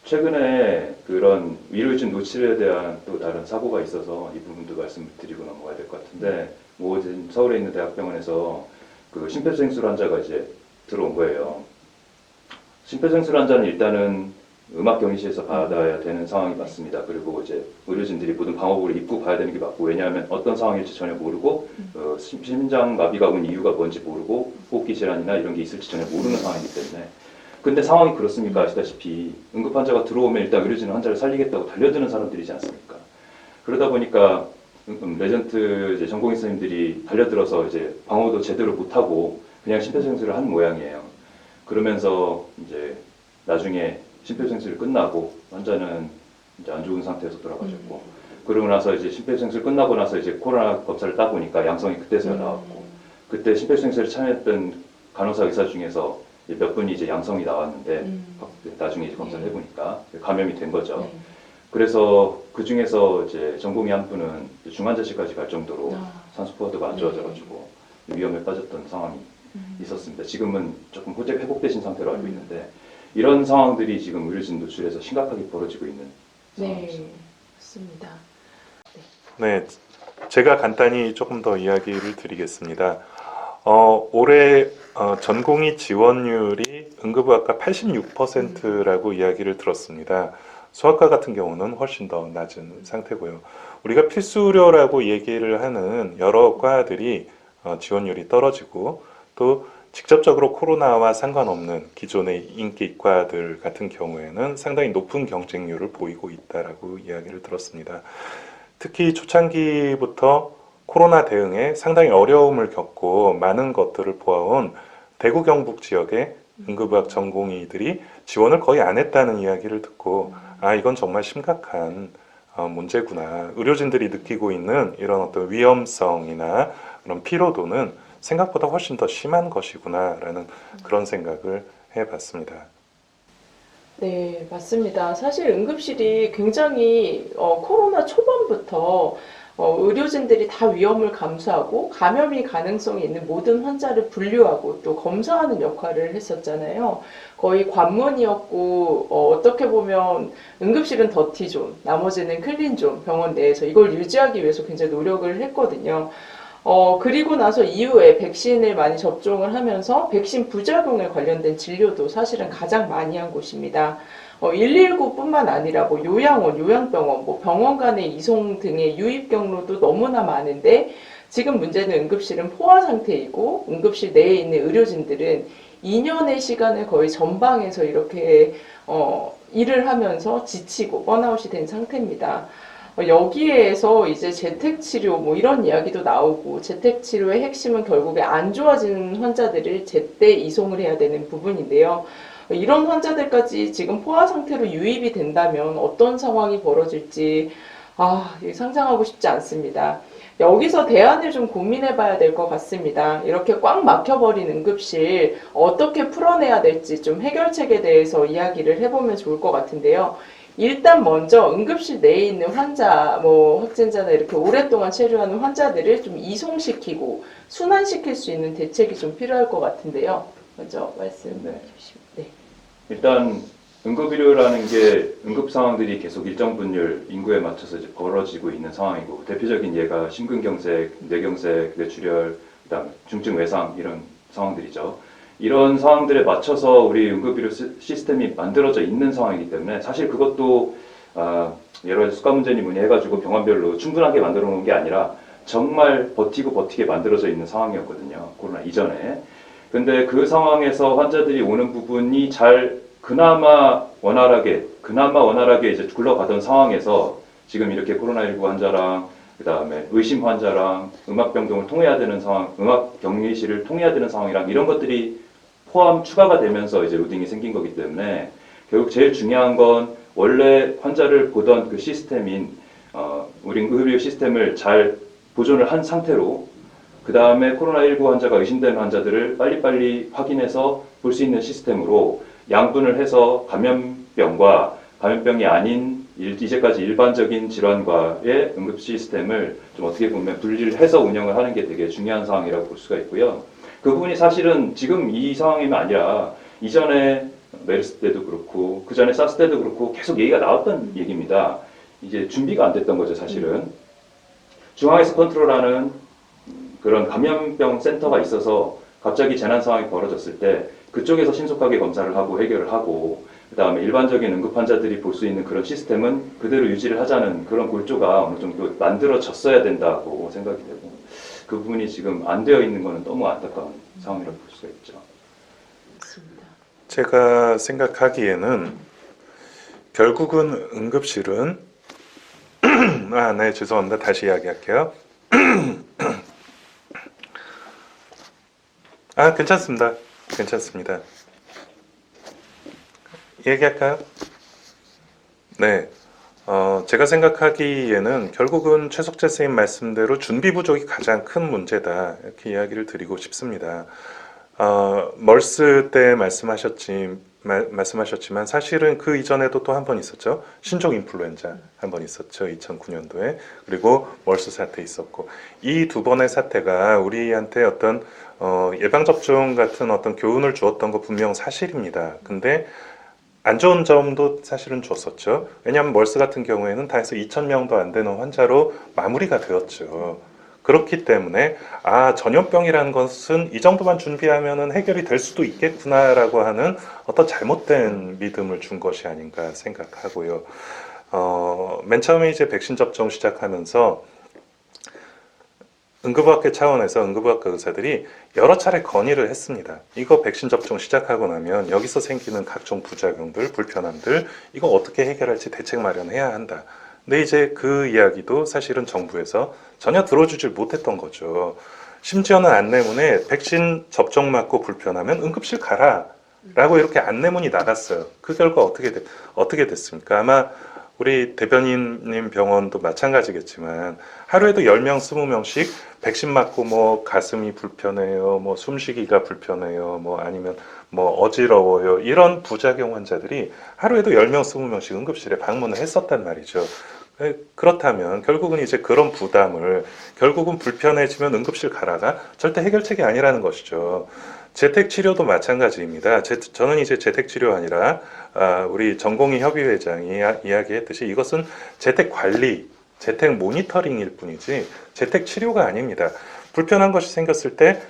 최근에 그런 의료진 노출에 대한 또 다른 사고가 있어서 이 부분도 말씀을 드리고 넘어가야 될 것 같은데, 지금 서울에 있는 대학병원에서 그 심폐소생술 환자가 이제 들어온 거예요. 심폐소생술 환자는 일단은 음압격리실에서 받아야 되는 상황이 맞습니다. 그리고 이제 의료진들이 모든 방법으로 입구 봐야 되는 게 맞고, 왜냐하면 어떤 상황일지 전혀 모르고 심장 마비가 온 이유가 뭔지 모르고 호흡기 질환이나 이런 게 있을지 전혀 모르는 상황이기 때문에. 근데 상황이 그렇습니까? 아시다시피 응급 환자가 들어오면 일단 의료진은 환자를 살리겠다고 달려드는 사람들이지 않습니까? 그러다 보니까 레전트 이제 전공의 선생님들이 달려들어서 이제 방어도 제대로 못하고 그냥 심폐소생술을 한 모양이에요. 그러면서 이제 나중에 심폐소생술이 끝나고 환자는 이제 안 좋은 상태에서 돌아가셨고, 그러고 나서 이제 심폐소생술 끝나고 나서 이제 코로나 검사를 따보니까 양성이 그때서야 나왔고, 그때 심폐소생술에 참여했던 간호사 의사 중에서 몇 분이 이제 양성이 나왔는데 나중에 이제 검사를 해보니까 감염이 된 거죠. 그래서 그 중에서 이제 전공의 한 분은 중환자실까지 갈 정도로 산소 포화도가 안 좋아져가지고 위험에 빠졌던 상황이 있었습니다. 지금은 조금 회복되신 상태로 알고 있는데, 이런 상황들이 지금 의료진 노출에서 심각하게 벌어지고 있는 상황입니다. 네, 맞습니다. 네, 제가 간단히 조금 더 이야기를 드리겠습니다. 올해 전공의 지원율이 응급의학과 86%라고 이야기를 들었습니다. 소아과 같은 경우는 훨씬 더 낮은 상태고요. 우리가 필수의료라고 얘기를 하는 여러 과들이 지원율이 떨어지고, 또 직접적으로 코로나와 상관없는 기존의 인기과들 같은 경우에는 상당히 높은 경쟁률을 보이고 있다라고 이야기를 들었습니다. 특히 초창기부터 코로나 대응에 상당히 어려움을 겪고 많은 것들을 보아온 대구 경북 지역의 응급의학 전공의들이 지원을 거의 안 했다는 이야기를 듣고, 이건 정말 심각한 문제구나. 의료진들이 느끼고 있는 이런 어떤 위험성이나 그런 피로도는 생각보다 훨씬 더 심한 것이구나라는 그런 생각을 해봤습니다. 네, 맞습니다. 사실 응급실이 굉장히 코로나 초반부터 의료진들이 다 위험을 감수하고 감염이 가능성이 있는 모든 환자를 분류하고 또 검사하는 역할을 했었잖아요. 거의 관문이었고 어떻게 보면 응급실은 더티존, 나머지는 클린존, 병원 내에서 이걸 유지하기 위해서 굉장히 노력을 했거든요. 그리고 나서 이후에 백신을 많이 접종을 하면서 백신 부작용에 관련된 진료도 사실은 가장 많이 한 곳입니다. 119뿐만 아니라 뭐 요양원, 요양병원, 뭐 병원 간의 이송 등의 유입 경로도 너무나 많은데 지금 문제는 응급실은 포화 상태이고 응급실 내에 있는 의료진들은 2년의 시간을 거의 전방에서 이렇게 일을 하면서 지치고 번아웃이 된 상태입니다. 여기에서 이제 재택치료 뭐 이런 이야기도 나오고 재택치료의 핵심은 결국에 안 좋아지는 환자들을 제때 이송을 해야 되는 부분인데요. 이런 환자들까지 지금 포화 상태로 유입이 된다면 어떤 상황이 벌어질지 상상하고 싶지 않습니다. 여기서 대안을 좀 고민해 봐야 될 것 같습니다. 이렇게 꽉 막혀버린 응급실 어떻게 풀어내야 될지 좀 해결책에 대해서 이야기를 해보면 좋을 것 같은데요. 일단 먼저 응급실 내에 있는 환자, 뭐 확진자나 이렇게 오랫동안 체류하는 환자들을 좀 이송시키고 순환시킬 수 있는 대책이 좀 필요할 것 같은데요. 먼저 말씀 주시면. 네. 일단 응급의료라는 게 응급 상황들이 계속 일정 분율 인구에 맞춰서 이제 벌어지고 있는 상황이고 대표적인 예가 심근경색, 뇌경색, 뇌출혈, 그다음 중증 외상 이런 상황들이죠. 이런 상황들에 맞춰서 우리 응급의료 시스템이 만들어져 있는 상황이기 때문에 사실 그것도 여러 가지 수가 문제니 뭐니 해가지고 병원별로 충분하게 만들어 놓은 게 아니라 정말 버티게 만들어져 있는 상황이었거든요. 코로나 이전에. 근데 그 상황에서 환자들이 오는 부분이 그나마 원활하게 이제 굴러가던 상황에서 지금 이렇게 코로나19 환자랑 그다음에 의심 환자랑 음압병동을 통해야 되는 상황, 음압격리실을 통해야 되는 상황이랑 이런 것들이 포함 추가가 되면서 이제 로딩이 생긴 거기 때문에 결국 제일 중요한 건 원래 환자를 보던 그 시스템인 우리 의료 시스템을 잘 보존을 한 상태로 그 다음에 코로나19 환자가 의심되는 환자들을 빨리빨리 확인해서 볼 수 있는 시스템으로 양분을 해서 감염병과 감염병이 아닌 이제까지 일반적인 질환과의 응급 시스템을 좀 어떻게 보면 분리를 해서 운영을 하는 게 되게 중요한 상황이라고 볼 수가 있고요. 그 부분이 사실은 지금 이 상황이면 아니라 이전에 메르스 때도 그렇고 그 전에 사스 때도 그렇고 계속 얘기가 나왔던 얘기입니다. 이제 준비가 안 됐던 거죠, 사실은. 중앙에서 컨트롤하는 그런 감염병 센터가 있어서 갑자기 재난 상황이 벌어졌을 때 그쪽에서 신속하게 검사를 하고 해결을 하고 그 다음에 일반적인 응급 환자들이 볼 수 있는 그런 시스템은 그대로 유지를 하자는 그런 골조가 어느 정도 만들어졌어야 된다고 생각이 되고 그 부분이 지금 안 되어 있는 것은 너무 안타까운 상황이라고 볼 수가 있죠. 맞습니다. 제가 생각하기에는 결국은 응급실은 네, 죄송합니다. 다시 이야기할게요. 괜찮습니다. 얘기할까요? 네. 제가 생각하기에는 결국은 최석재 선생님 말씀대로 준비 부족이 가장 큰 문제다. 이렇게 이야기를 드리고 싶습니다. 멀스 때 말씀하셨지만 사실은 그 이전에도 또 한 번 있었죠. 신종 인플루엔자 한 번 있었죠. 2009년도에. 그리고 멀스 사태 있었고. 이 두 번의 사태가 우리한테 어떤 예방접종 같은 어떤 교훈을 주었던 거 분명 사실입니다. 근데 안 좋은 점도 사실은 줬었죠. 왜냐하면 멀스 같은 경우에는 다 해서 2,000명도 안 되는 환자로 마무리가 되었죠. 그렇기 때문에 전염병이라는 것은 이 정도만 준비하면 해결이 될 수도 있겠구나라고 하는 어떤 잘못된 믿음을 준 것이 아닌가 생각하고요. 맨 처음에 이제 백신 접종 시작하면서 응급의학회 차원에서 응급의학과 의사들이 여러 차례 건의를 했습니다. 이거 백신 접종 시작하고 나면 여기서 생기는 각종 부작용들, 불편함들 이거 어떻게 해결할지 대책 마련해야 한다. 근데 이제 그 이야기도 사실은 정부에서 전혀 들어주질 못했던 거죠. 심지어는 안내문에 백신 접종 맞고 불편하면 응급실 가라 라고 이렇게 안내문이 나갔어요. 그 결과 어떻게 됐습니까? 아마 우리 대변인님 병원도 마찬가지겠지만 하루에도 10명, 20명씩 백신 맞고 뭐 가슴이 불편해요, 뭐 숨쉬기가 불편해요, 뭐 아니면 뭐 어지러워요. 이런 부작용 환자들이 하루에도 10명, 20명씩 응급실에 방문을 했었단 말이죠. 그렇다면 결국은 이제 그런 부담을 결국은 불편해지면 응급실 가라가 절대 해결책이 아니라는 것이죠. 재택치료도 마찬가지입니다. 저는 이제 재택치료 아니라 우리 전공의 협의회장이 이야기했듯이 이것은 재택관리, 재택 모니터링일 뿐이지 재택치료가 아닙니다. 불편한 것이 생겼을 때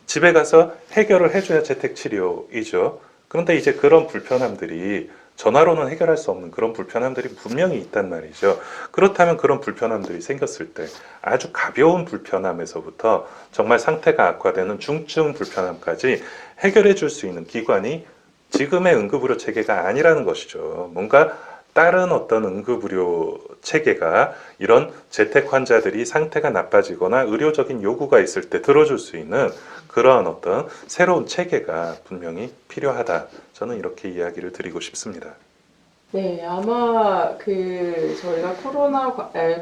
집에 가서 해결을 해줘야 재택치료이죠. 그런데 이제 그런 불편함들이 전화로는 해결할 수 없는 그런 불편함들이 분명히 있단 말이죠. 그렇다면 그런 불편함들이 생겼을 때 아주 가벼운 불편함에서부터 정말 상태가 악화되는 중증 불편함까지 해결해 줄 수 있는 기관이 지금의 응급의료 체계가 아니라는 것이죠. 뭔가 다른 어떤 응급의료 체계가 이런 재택 환자들이 상태가 나빠지거나 의료적인 요구가 있을 때 들어줄 수 있는 그러한 어떤 새로운 체계가 분명히 필요하다. 저는 이렇게 이야기를 드리고 싶습니다. 네, 아마 저희가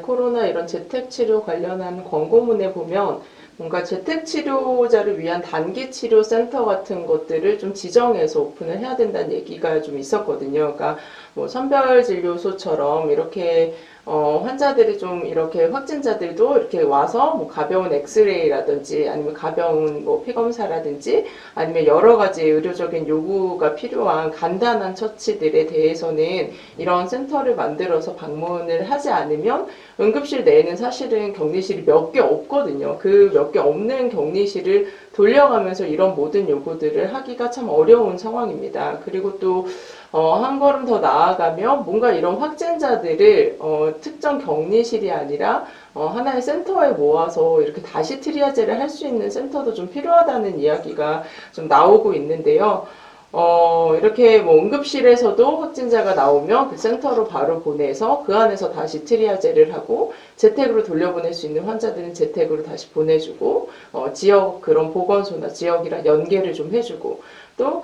코로나 이런 재택 치료 관련한 광고문에 보면 뭔가 재택 치료자를 위한 단기 치료 센터 같은 것들을 좀 지정해서 오픈을 해야 된다는 얘기가 좀 있었거든요. 그러니까 뭐 선별 진료소처럼 이렇게 환자들이 좀 이렇게 확진자들도 이렇게 와서 뭐 가벼운 엑스레이라든지 아니면 가벼운 뭐 피검사라든지 아니면 여러 가지 의료적인 요구가 필요한 간단한 처치들에 대해서는 이런 센터를 만들어서 방문을 하지 않으면 응급실 내에는 사실은 격리실이 몇 개 없거든요. 그 몇 개 없는 격리실을 돌려가면서 이런 모든 요구들을 하기가 참 어려운 상황입니다. 그리고 또 한 걸음 더 나아가면 뭔가 이런 확진자들을 특정 격리실이 아니라 하나의 센터에 모아서 이렇게 다시 트리아제를 할 수 있는 센터도 좀 필요하다는 이야기가 좀 나오고 있는데요. 이렇게 뭐 응급실에서도 확진자가 나오면 그 센터로 바로 보내서 그 안에서 다시 트리아제를 하고 재택으로 돌려보낼 수 있는 환자들은 재택으로 다시 보내주고 지역 그런 보건소나 지역이랑 연계를 좀 해주고 또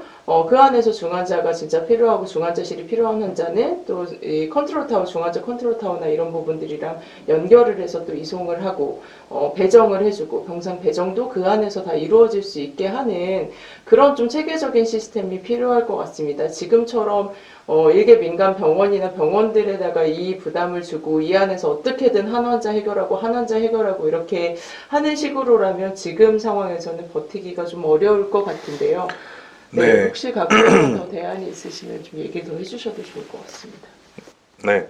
그 안에서 중환자가 진짜 필요하고 중환자실이 필요한 환자는 또 이 컨트롤타워, 중환자 컨트롤타워나 이런 부분들이랑 연결을 해서 또 이송을 하고 배정을 해주고 병상 배정도 그 안에서 다 이루어질 수 있게 하는 그런 좀 체계적인 시스템이 필요할 것 같습니다. 지금처럼 일개 민간 병원이나 병원들에다가 이 부담을 주고 이 안에서 어떻게든 한 환자 해결하고 한 환자 해결하고 이렇게 하는 식으로라면 지금 상황에서는 버티기가 좀 어려울 것 같은데요. 네, 혹시 갖고 있는 더 대안이 있으시면 좀 얘기를 더 해주셔도 좋을 것 같습니다. 네,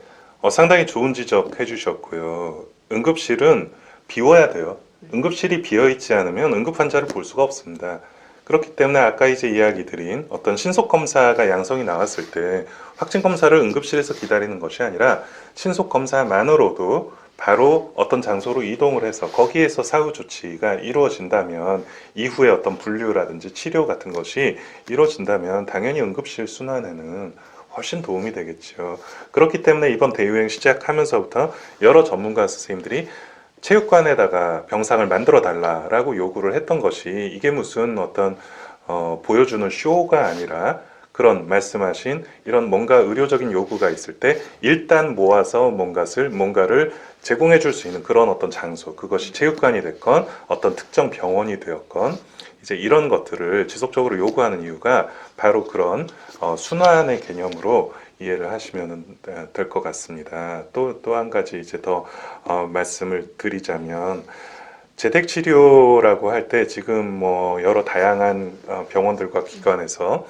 상당히 좋은 지적 해주셨고요. 응급실은 비워야 돼요. 응급실이 비어있지 않으면 응급 환자를 볼 수가 없습니다. 그렇기 때문에 아까 이제 이야기 드린 어떤 신속검사가 양성이 나왔을 때 확진검사를 응급실에서 기다리는 것이 아니라 신속검사만으로도 바로 어떤 장소로 이동을 해서 거기에서 사후 조치가 이루어진다면 이후에 어떤 분류라든지 치료 같은 것이 이루어진다면 당연히 응급실 순환에는 훨씬 도움이 되겠죠. 그렇기 때문에 이번 대유행 시작하면서부터 여러 전문가 선생님들이 체육관에다가 병상을 만들어 달라라고 요구를 했던 것이 이게 무슨 어떤 보여주는 쇼가 아니라 그런 말씀하신 이런 뭔가 의료적인 요구가 있을 때 일단 모아서 뭔가를 제공해 줄 수 있는 그런 어떤 장소, 그것이 체육관이 됐건 어떤 특정 병원이 되었건 이제 이런 것들을 지속적으로 요구하는 이유가 바로 그런 순환의 개념으로 이해를 하시면 될 것 같습니다. 또 한 가지 이제 더 말씀을 드리자면 재택치료라고 할 때 지금 뭐 여러 다양한 병원들과 기관에서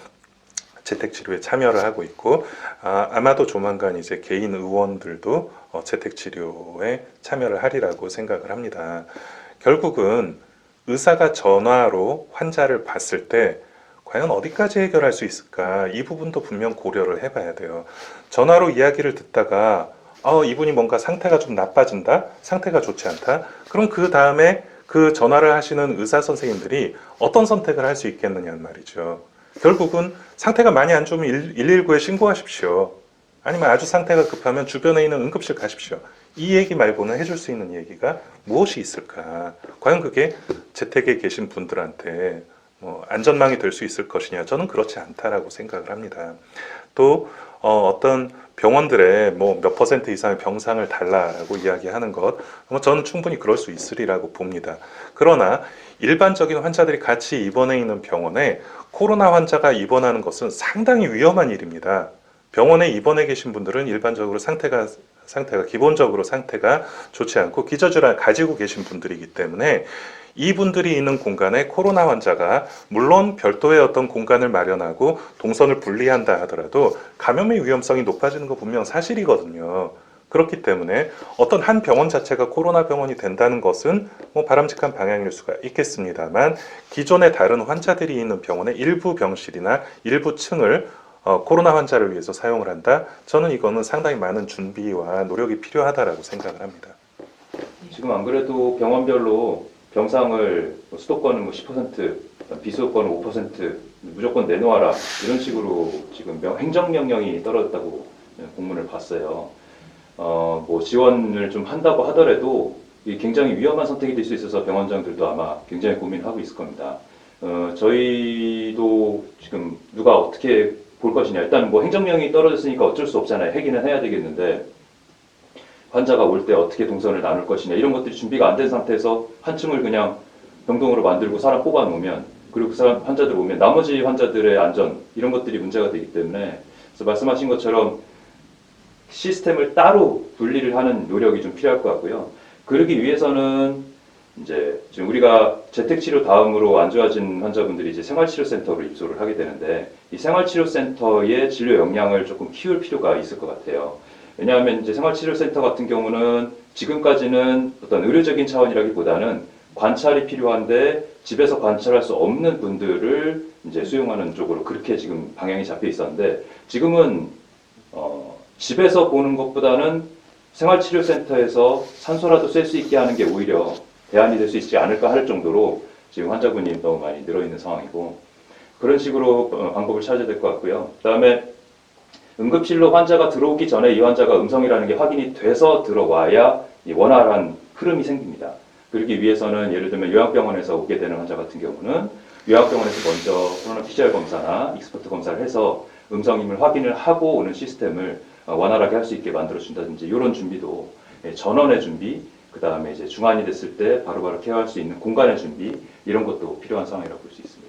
재택치료에 참여를 하고 있고 아마도 조만간 이제 개인 의원들도 재택치료에 참여를 하리라고 생각을 합니다. 결국은 의사가 전화로 환자를 봤을 때 과연 어디까지 해결할 수 있을까? 이 부분도 분명 고려를 해봐야 돼요. 전화로 이야기를 듣다가 이분이 뭔가 상태가 좀 나빠진다? 상태가 좋지 않다? 그럼 그 다음에 그 전화를 하시는 의사 선생님들이 어떤 선택을 할 수 있겠느냐는 말이죠. 결국은 상태가 많이 안 좋으면 119에 신고하십시오. 아니면 아주 상태가 급하면 주변에 있는 응급실 가십시오. 이 얘기 말고는 해줄 수 있는 얘기가 무엇이 있을까? 과연 그게 재택에 계신 분들한테 안전망이 될 수 있을 것이냐? 저는 그렇지 않다라고 생각을 합니다. 또 어떤 병원들의 뭐 몇 퍼센트 이상의 병상을 달라고 이야기하는 것, 저는 충분히 그럴 수 있으리라고 봅니다. 그러나 일반적인 환자들이 같이 입원해 있는 병원에 코로나 환자가 입원하는 것은 상당히 위험한 일입니다. 병원에 입원해 계신 분들은 일반적으로 상태가 기본적으로 상태가 좋지 않고 기저질환을 가지고 계신 분들이기 때문에 이분들이 있는 공간에 코로나 환자가 물론 별도의 어떤 공간을 마련하고 동선을 분리한다 하더라도 감염의 위험성이 높아지는 거 분명 사실이거든요. 그렇기 때문에 어떤 한 병원 자체가 코로나 병원이 된다는 것은 뭐 바람직한 방향일 수가 있겠습니다만, 기존에 다른 환자들이 있는 병원의 일부 병실이나 일부 층을 코로나 환자를 위해서 사용을 한다? 저는 이거는 상당히 많은 준비와 노력이 필요하다라고 생각을 합니다. 지금 안 그래도 병원별로 병상을 수도권은 뭐 10%, 비수도권은 5% 무조건 내놓아라 이런 식으로 지금 행정명령이 떨어졌다고 공문을 봤어요. 뭐 지원을 좀 한다고 하더라도 이 굉장히 위험한 선택이 될 수 있어서 병원장들도 아마 굉장히 고민하고 있을 겁니다. 저희도 지금 누가 어떻게 볼 것이냐. 일단 뭐 행정명이 떨어졌으니까 어쩔 수 없잖아요. 하기는 해야 되겠는데 환자가 올 때 어떻게 동선을 나눌 것이냐 이런 것들이 준비가 안 된 상태에서 한 층을 그냥 병동으로 만들고 사람 뽑아 놓으면, 그리고 그 사람 환자들 오면 나머지 환자들의 안전 이런 것들이 문제가 되기 때문에, 그래서 말씀하신 것처럼 시스템을 따로 분리를 하는 노력이 좀 필요할 것 같고요. 그러기 위해서는 이제 지금 우리가 재택치료 다음으로 안 좋아진 환자분들이 이제 생활치료센터로 입소를 하게 되는데, 이 생활치료센터의 진료 역량을 조금 키울 필요가 있을 것 같아요. 왜냐하면 이제 생활치료센터 같은 경우는 지금까지는 어떤 의료적인 차원이라기보다는 관찰이 필요한데 집에서 관찰할 수 없는 분들을 이제 수용하는 쪽으로 그렇게 지금 방향이 잡혀 있었는데, 지금은 집에서 보는 것보다는 생활치료센터에서 산소라도 쐴 수 있게 하는 게 오히려 대안이 될 수 있지 않을까 할 정도로 지금 환자분이 너무 많이 늘어있는 상황이고, 그런 식으로 방법을 찾아야 될 것 같고요. 그다음에 응급실로 환자가 들어오기 전에 이 환자가 음성이라는 게 확인이 돼서 들어와야 이 원활한 흐름이 생깁니다. 그러기 위해서는 예를 들면 요양병원에서 오게 되는 환자 같은 경우는 요양병원에서 먼저 코로나 PCR 검사나 익스포트 검사를 해서 음성임을 확인을 하고 오는 시스템을 원활하게 할 수 있게 만들어준다든지, 이런 준비도, 전원의 준비, 그 다음에 이제 중환이 됐을 때 바로바로 케어할 수 있는 공간의 준비, 이런 것도 필요한 상황이라고 볼 수 있습니다.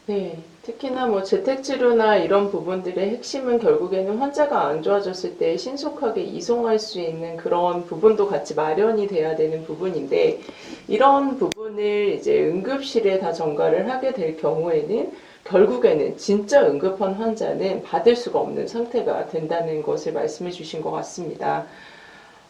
네, 특히나 뭐 재택치료나 이런 부분들의 핵심은 결국에는 환자가 안 좋아졌을 때 신속하게 이송할 수 있는 그런 부분도 같이 마련이 돼야 되는 부분인데, 이런 부분을 이제 응급실에 다 전가를 하게 될 경우에는 결국에는 진짜 응급한 환자는 받을 수가 없는 상태가 된다는 것을 말씀해 주신 것 같습니다.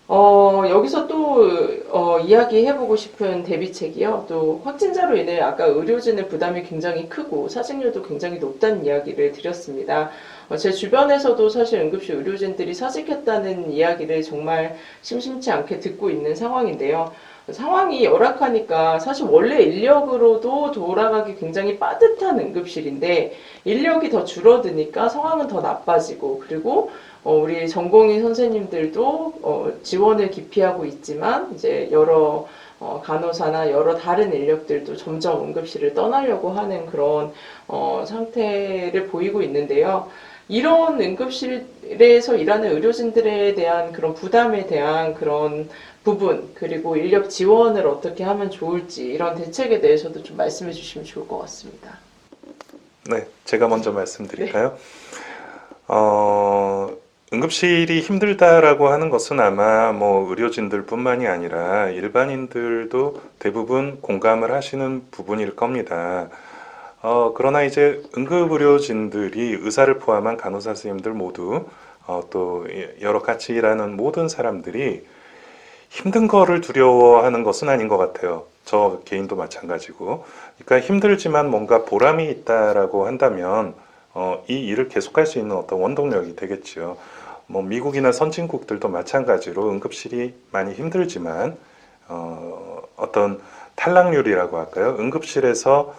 여기서 또, 이야기해보고 싶은 대비책이요. 또, 확진자로 인해 아까 의료진의 부담이 굉장히 크고 사직률도 굉장히 높다는 이야기를 드렸습니다. 제 주변에서도 사실 응급실 의료진들이 사직했다는 이야기를 정말 심심치 않게 듣고 있는 상황인데요. 상황이 열악하니까 사실 원래 인력으로도 돌아가기 굉장히 빠듯한 응급실인데, 인력이 더 줄어드니까 상황은 더 나빠지고, 그리고 우리 전공의 선생님들도 지원을 기피하고 있지만 이제 여러 간호사나 여러 다른 인력들도 점점 응급실을 떠나려고 하는 그런 상태를 보이고 있는데요. 이런 응급실에서 일하는 의료진들에 대한 그런 부담에 대한 그런 부분, 그리고 인력 지원을 어떻게 하면 좋을지, 이런 대책에 대해서도 좀 말씀해 주시면 좋을 것 같습니다. 네, 제가 먼저 말씀드릴까요? 응급실이 힘들다라고 하는 것은 아마 뭐 의료진들뿐만이 아니라 일반인들도 대부분 공감을 하시는 부분일 겁니다. 그러나 이제 응급의료진들이 의사를 포함한 간호사 선생님들 모두 또 여러 같이 일하는 모든 사람들이 힘든 거를 두려워하는 것은 아닌 것 같아요. 저 개인도 마찬가지고. 그러니까 힘들지만 뭔가 보람이 있다라고 한다면 이 일을 계속할 수 있는 어떤 원동력이 되겠죠. 뭐 미국이나 선진국들도 마찬가지로 응급실이 많이 힘들지만 어떤 탈락률이라고 할까요? 응급실에서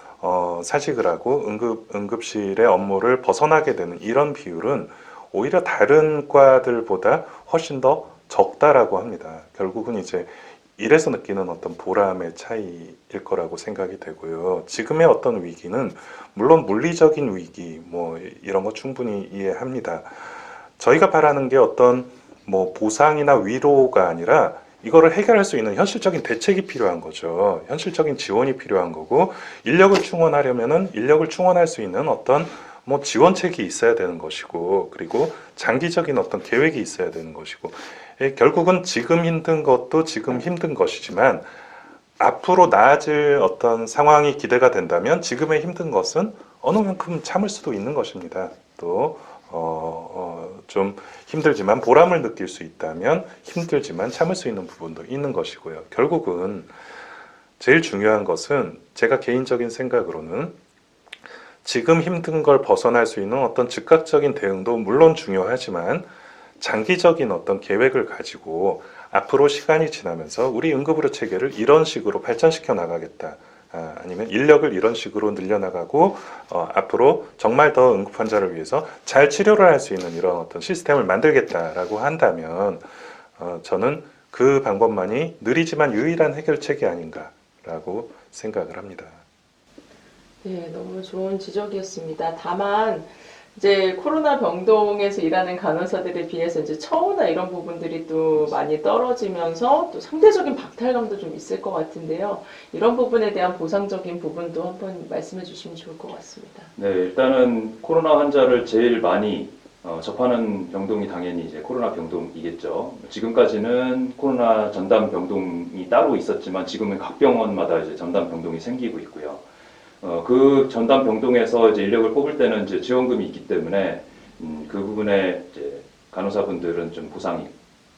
사직을 하고 응급실의 업무를 벗어나게 되는 이런 비율은 오히려 다른 과들보다 훨씬 더 적다라고 합니다. 결국은 이제 일에서 느끼는 어떤 보람의 차이일 거라고 생각이 되고요. 지금의 어떤 위기는 물론 물리적인 위기 뭐 이런 거 충분히 이해합니다. 저희가 바라는 게 어떤 뭐 보상이나 위로가 아니라 이거를 해결할 수 있는 현실적인 대책이 필요한 거죠. 현실적인 지원이 필요한 거고, 인력을 충원하려면은 인력을 충원할 수 있는 어떤 뭐 지원책이 있어야 되는 것이고, 그리고 장기적인 어떤 계획이 있어야 되는 것이고, 결국은 지금 힘든 것도 지금 힘든 것이지만 앞으로 나아질 어떤 상황이 기대가 된다면 지금의 힘든 것은 어느 만큼 참을 수도 있는 것입니다. 또 좀 힘들지만 보람을 느낄 수 있다면 힘들지만 참을 수 있는 부분도 있는 것이고요. 결국은 제일 중요한 것은 제가 개인적인 생각으로는 지금 힘든 걸 벗어날 수 있는 어떤 즉각적인 대응도 물론 중요하지만 장기적인 어떤 계획을 가지고 앞으로 시간이 지나면서 우리 응급의료 체계를 이런 식으로 발전시켜 나가겠다. 아니면 인력을 이런 식으로 늘려나가고 앞으로 정말 더 응급 환자를 위해서 잘 치료를 할 수 있는 이런 어떤 시스템을 만들겠다라고 한다면 저는 그 방법만이 느리지만 유일한 해결책이 아닌가라고 생각을 합니다. 네, 너무 좋은 지적이었습니다. 다만 이제 코로나 병동에서 일하는 간호사들에 비해서 이제 처우나 이런 부분들이 또 많이 떨어지면서 또 상대적인 박탈감도 좀 있을 것 같은데요. 이런 부분에 대한 보상적인 부분도 한번 말씀해 주시면 좋을 것 같습니다. 네, 일단은 코로나 환자를 제일 많이 접하는 병동이 당연히 이제 코로나 병동이겠죠. 지금까지는 코로나 전담 병동이 따로 있었지만 지금은 각 병원마다 이제 전담 병동이 생기고 있고요. 그 전담 병동에서 이제 인력을 뽑을 때는 이제 지원금이 있기 때문에 그 부분에 이제 간호사분들은 좀 보상이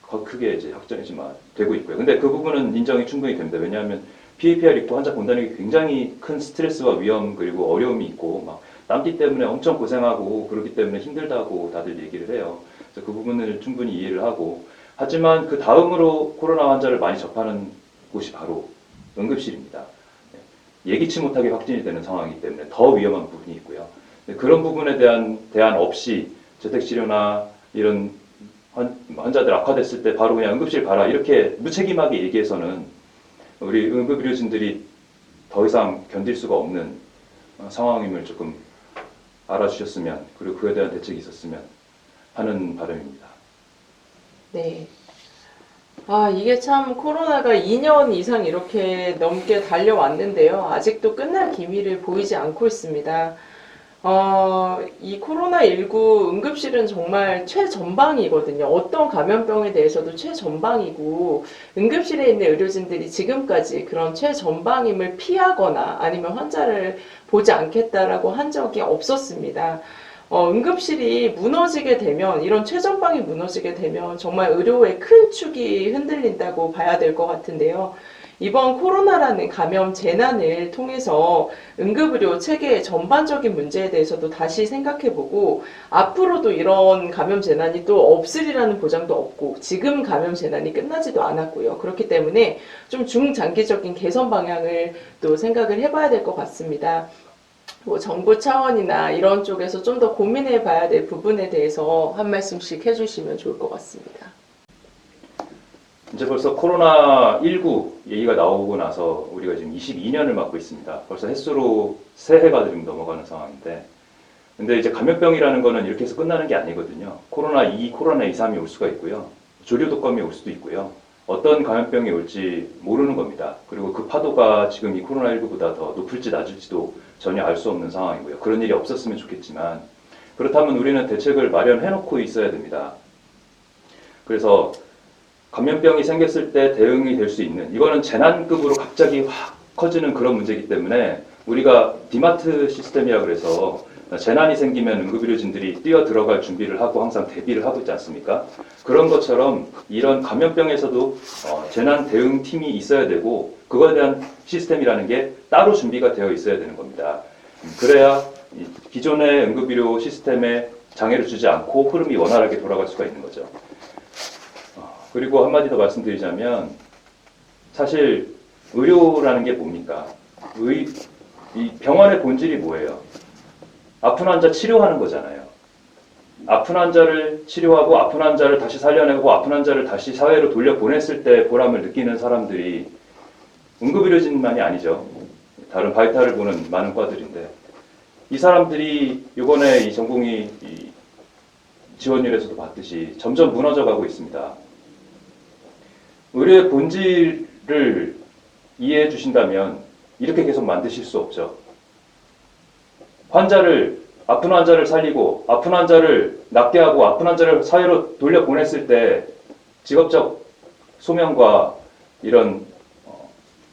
크게 이제 확정이지만 되고 있고요. 근데 그 부분은 인정이 충분히 됩니다. 왜냐하면 PAPR 있고 환자 본다는 게 굉장히 큰 스트레스와 위험 그리고 어려움이 있고 막 땀띠 때문에 엄청 고생하고 그렇기 때문에 힘들다고 다들 얘기를 해요. 그래서 그 부분을 충분히 이해를 하고 하지만 그 다음으로 코로나 환자를 많이 접하는 곳이 바로 응급실입니다. 예기치 못하게 확진이 되는 상황이기 때문에 더 위험한 부분이 있고요. 그런 부분에 대한 대안 없이 재택치료나 이런 환자들 악화됐을 때 바로 그냥 응급실 가라 이렇게 무책임하게 얘기해서는 우리 응급의료진들이 더 이상 견딜 수가 없는 상황임을 조금 알아주셨으면 그리고 그에 대한 대책이 있었으면 하는 바람입니다. 네. 이게 참 코로나가 2년 이상 이렇게 넘게 달려왔는데요. 아직도 끝날 기미를 보이지 않고 있습니다. 이 코로나19 응급실은 정말 최전방이거든요. 어떤 감염병에 대해서도 최전방이고, 응급실에 있는 의료진들이 지금까지 그런 최전방임을 피하거나 아니면 환자를 보지 않겠다라고 한 적이 없었습니다. 응급실이 무너지게 되면, 이런 최전방이 무너지게 되면 정말 의료의 큰 축이 흔들린다고 봐야 될 것 같은데요. 이번 코로나라는 감염 재난을 통해서 응급의료 체계의 전반적인 문제에 대해서도 다시 생각해보고 앞으로도 이런 감염 재난이 또 없으리라는 보장도 없고 지금 감염 재난이 끝나지도 않았고요. 그렇기 때문에 좀 중장기적인 개선 방향을 또 생각을 해봐야 될 것 같습니다. 정부 차원이나 이런 쪽에서 좀 더 고민해 봐야 될 부분에 대해서 한 말씀씩 해주시면 좋을 것 같습니다. 이제 벌써 코로나19 얘기가 나오고 나서 우리가 지금 22년을 맞고 있습니다. 벌써 햇수로 새해가 지금 넘어가는 상황인데 근데 이제 감염병이라는 거는 이렇게 해서 끝나는 게 아니거든요. 코로나2, 코로나2, 3이 올 수가 있고요. 조류독감이 올 수도 있고요. 어떤 감염병이 올지 모르는 겁니다. 그리고 그 파도가 지금 이 코로나19보다 더 높을지 낮을지도 전혀 알 수 없는 상황이고요. 그런 일이 없었으면 좋겠지만 그렇다면 우리는 대책을 마련해놓고 있어야 됩니다. 그래서 감염병이 생겼을 때 대응이 될 수 있는 이거는 재난급으로 갑자기 확 커지는 그런 문제이기 때문에 우리가 디마트 시스템이라 그래서 재난이 생기면 응급의료진들이 뛰어 들어갈 준비를 하고 항상 대비를 하고 있지 않습니까? 그런 것처럼 이런 감염병에서도 재난 대응팀이 있어야 되고 그거에 대한 시스템이라는 게 따로 준비가 되어 있어야 되는 겁니다. 그래야 기존의 응급의료 시스템에 장애를 주지 않고 흐름이 원활하게 돌아갈 수가 있는 거죠. 그리고 한마디 더 말씀드리자면 사실 의료라는 게 뭡니까? 이 병원의 본질이 뭐예요? 아픈 환자 치료하는 거잖아요. 아픈 환자를 치료하고 아픈 환자를 다시 살려내고 아픈 환자를 다시 사회로 돌려보냈을 때 보람을 느끼는 사람들이 응급의료진만이 아니죠. 다른 바이탈을 보는 많은 과들인데 이 사람들이 이번에 이 전공의 지원율에서도 봤듯이 점점 무너져 가고 있습니다. 의료의 본질을 이해해 주신다면 이렇게 계속 만드실 수 없죠. 아픈 환자를 살리고 아픈 환자를 낫게 하고 아픈 환자를 사회로 돌려보냈을 때 직업적 소명과 이런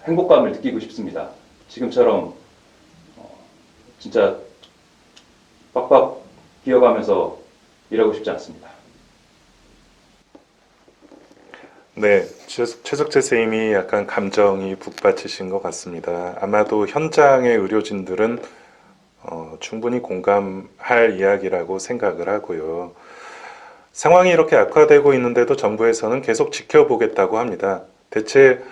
행복감을 느끼고 싶습니다. 지금처럼 진짜 빡빡 기어가면서 일하고 싶지 않습니다. 네, 최석재 선생님이 약간 감정이 북받치신 것 같습니다. 아마도 현장의 의료진들은 충분히 공감할 이야기라고 생각을 하고요. 상황이 이렇게 악화되고 있는데도 정부에서는 계속 지켜보겠다고 합니다. 대체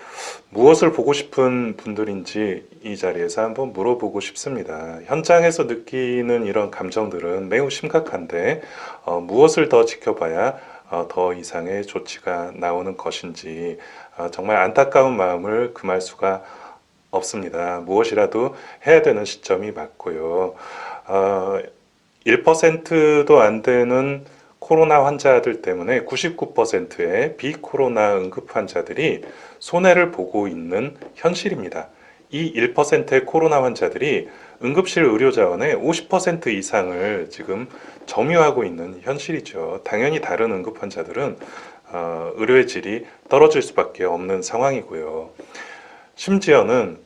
무엇을 보고 싶은 분들인지 이 자리에서 한번 물어보고 싶습니다. 현장에서 느끼는 이런 감정들은 매우 심각한데 무엇을 더 지켜봐야 더 이상의 조치가 나오는 것인지 정말 안타까운 마음을 금할 수가 없습니다. 무엇이라도 해야 되는 시점이 맞고요. 1%도 안 되는 코로나 환자들 때문에 99%의 비코로나 응급 환자들이 손해를 보고 있는 현실입니다. 이 1%의 코로나 환자들이 응급실 의료 자원의 50% 이상을 지금 점유하고 있는 현실이죠. 당연히 다른 응급 환자들은 의료의 질이 떨어질 수밖에 없는 상황이고요. 심지어는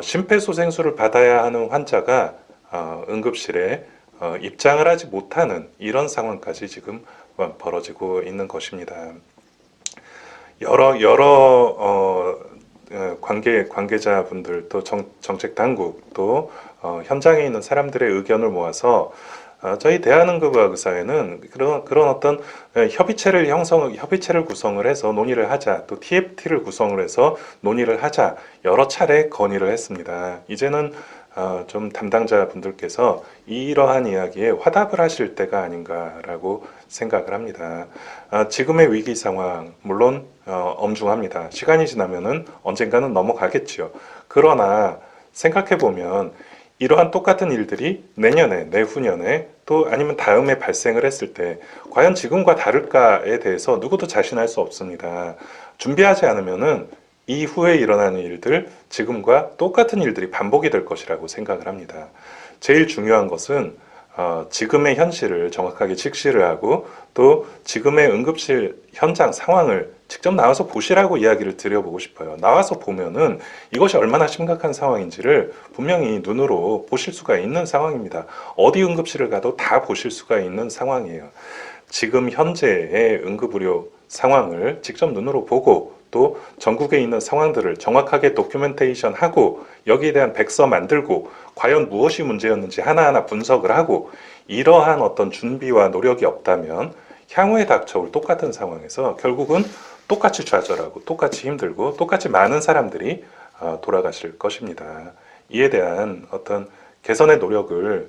심폐소생술을 받아야 하는 환자가 응급실에 입장을 하지 못하는 이런 상황까지 지금 벌어지고 있는 것입니다. 여러 관계자분들 또 정책 당국 또 현장에 있는 사람들의 의견을 모아서 저희 대한응급의학사회는 그런 어떤 협의체를 구성을 해서 논의를 하자, 또 TFT를 구성을 해서 논의를 하자 여러 차례 건의를 했습니다. 이제는 좀 담당자분들께서 이러한 이야기에 화답을 하실 때가 아닌가라고 생각을 합니다. 지금의 위기 상황 물론 엄중합니다. 시간이 지나면은 언젠가는 넘어가겠지요. 그러나 생각해 보면 이러한 똑같은 일들이 내년에, 내후년에 또 아니면 다음에 발생을 했을 때 과연 지금과 다를까에 대해서 누구도 자신할 수 없습니다. 준비하지 않으면은 이후에 일어나는 일들, 지금과 똑같은 일들이 반복이 될 것이라고 생각을 합니다. 제일 중요한 것은 지금의 현실을 정확하게 직시를 하고 또 지금의 응급실 현장 상황을 직접 나와서 보시라고 이야기를 드려보고 싶어요. 나와서 보면은 이것이 얼마나 심각한 상황인지를 분명히 눈으로 보실 수가 있는 상황입니다. 어디 응급실을 가도 다 보실 수가 있는 상황이에요. 지금 현재의 응급의료 상황을 직접 눈으로 보고 또 전국에 있는 상황들을 정확하게 도큐멘테이션하고 여기에 대한 백서 만들고 과연 무엇이 문제였는지 하나하나 분석을 하고 이러한 어떤 준비와 노력이 없다면 향후에 닥쳐올 똑같은 상황에서 결국은 똑같이 좌절하고 똑같이 힘들고 똑같이 많은 사람들이 돌아가실 것입니다. 이에 대한 어떤 개선의 노력을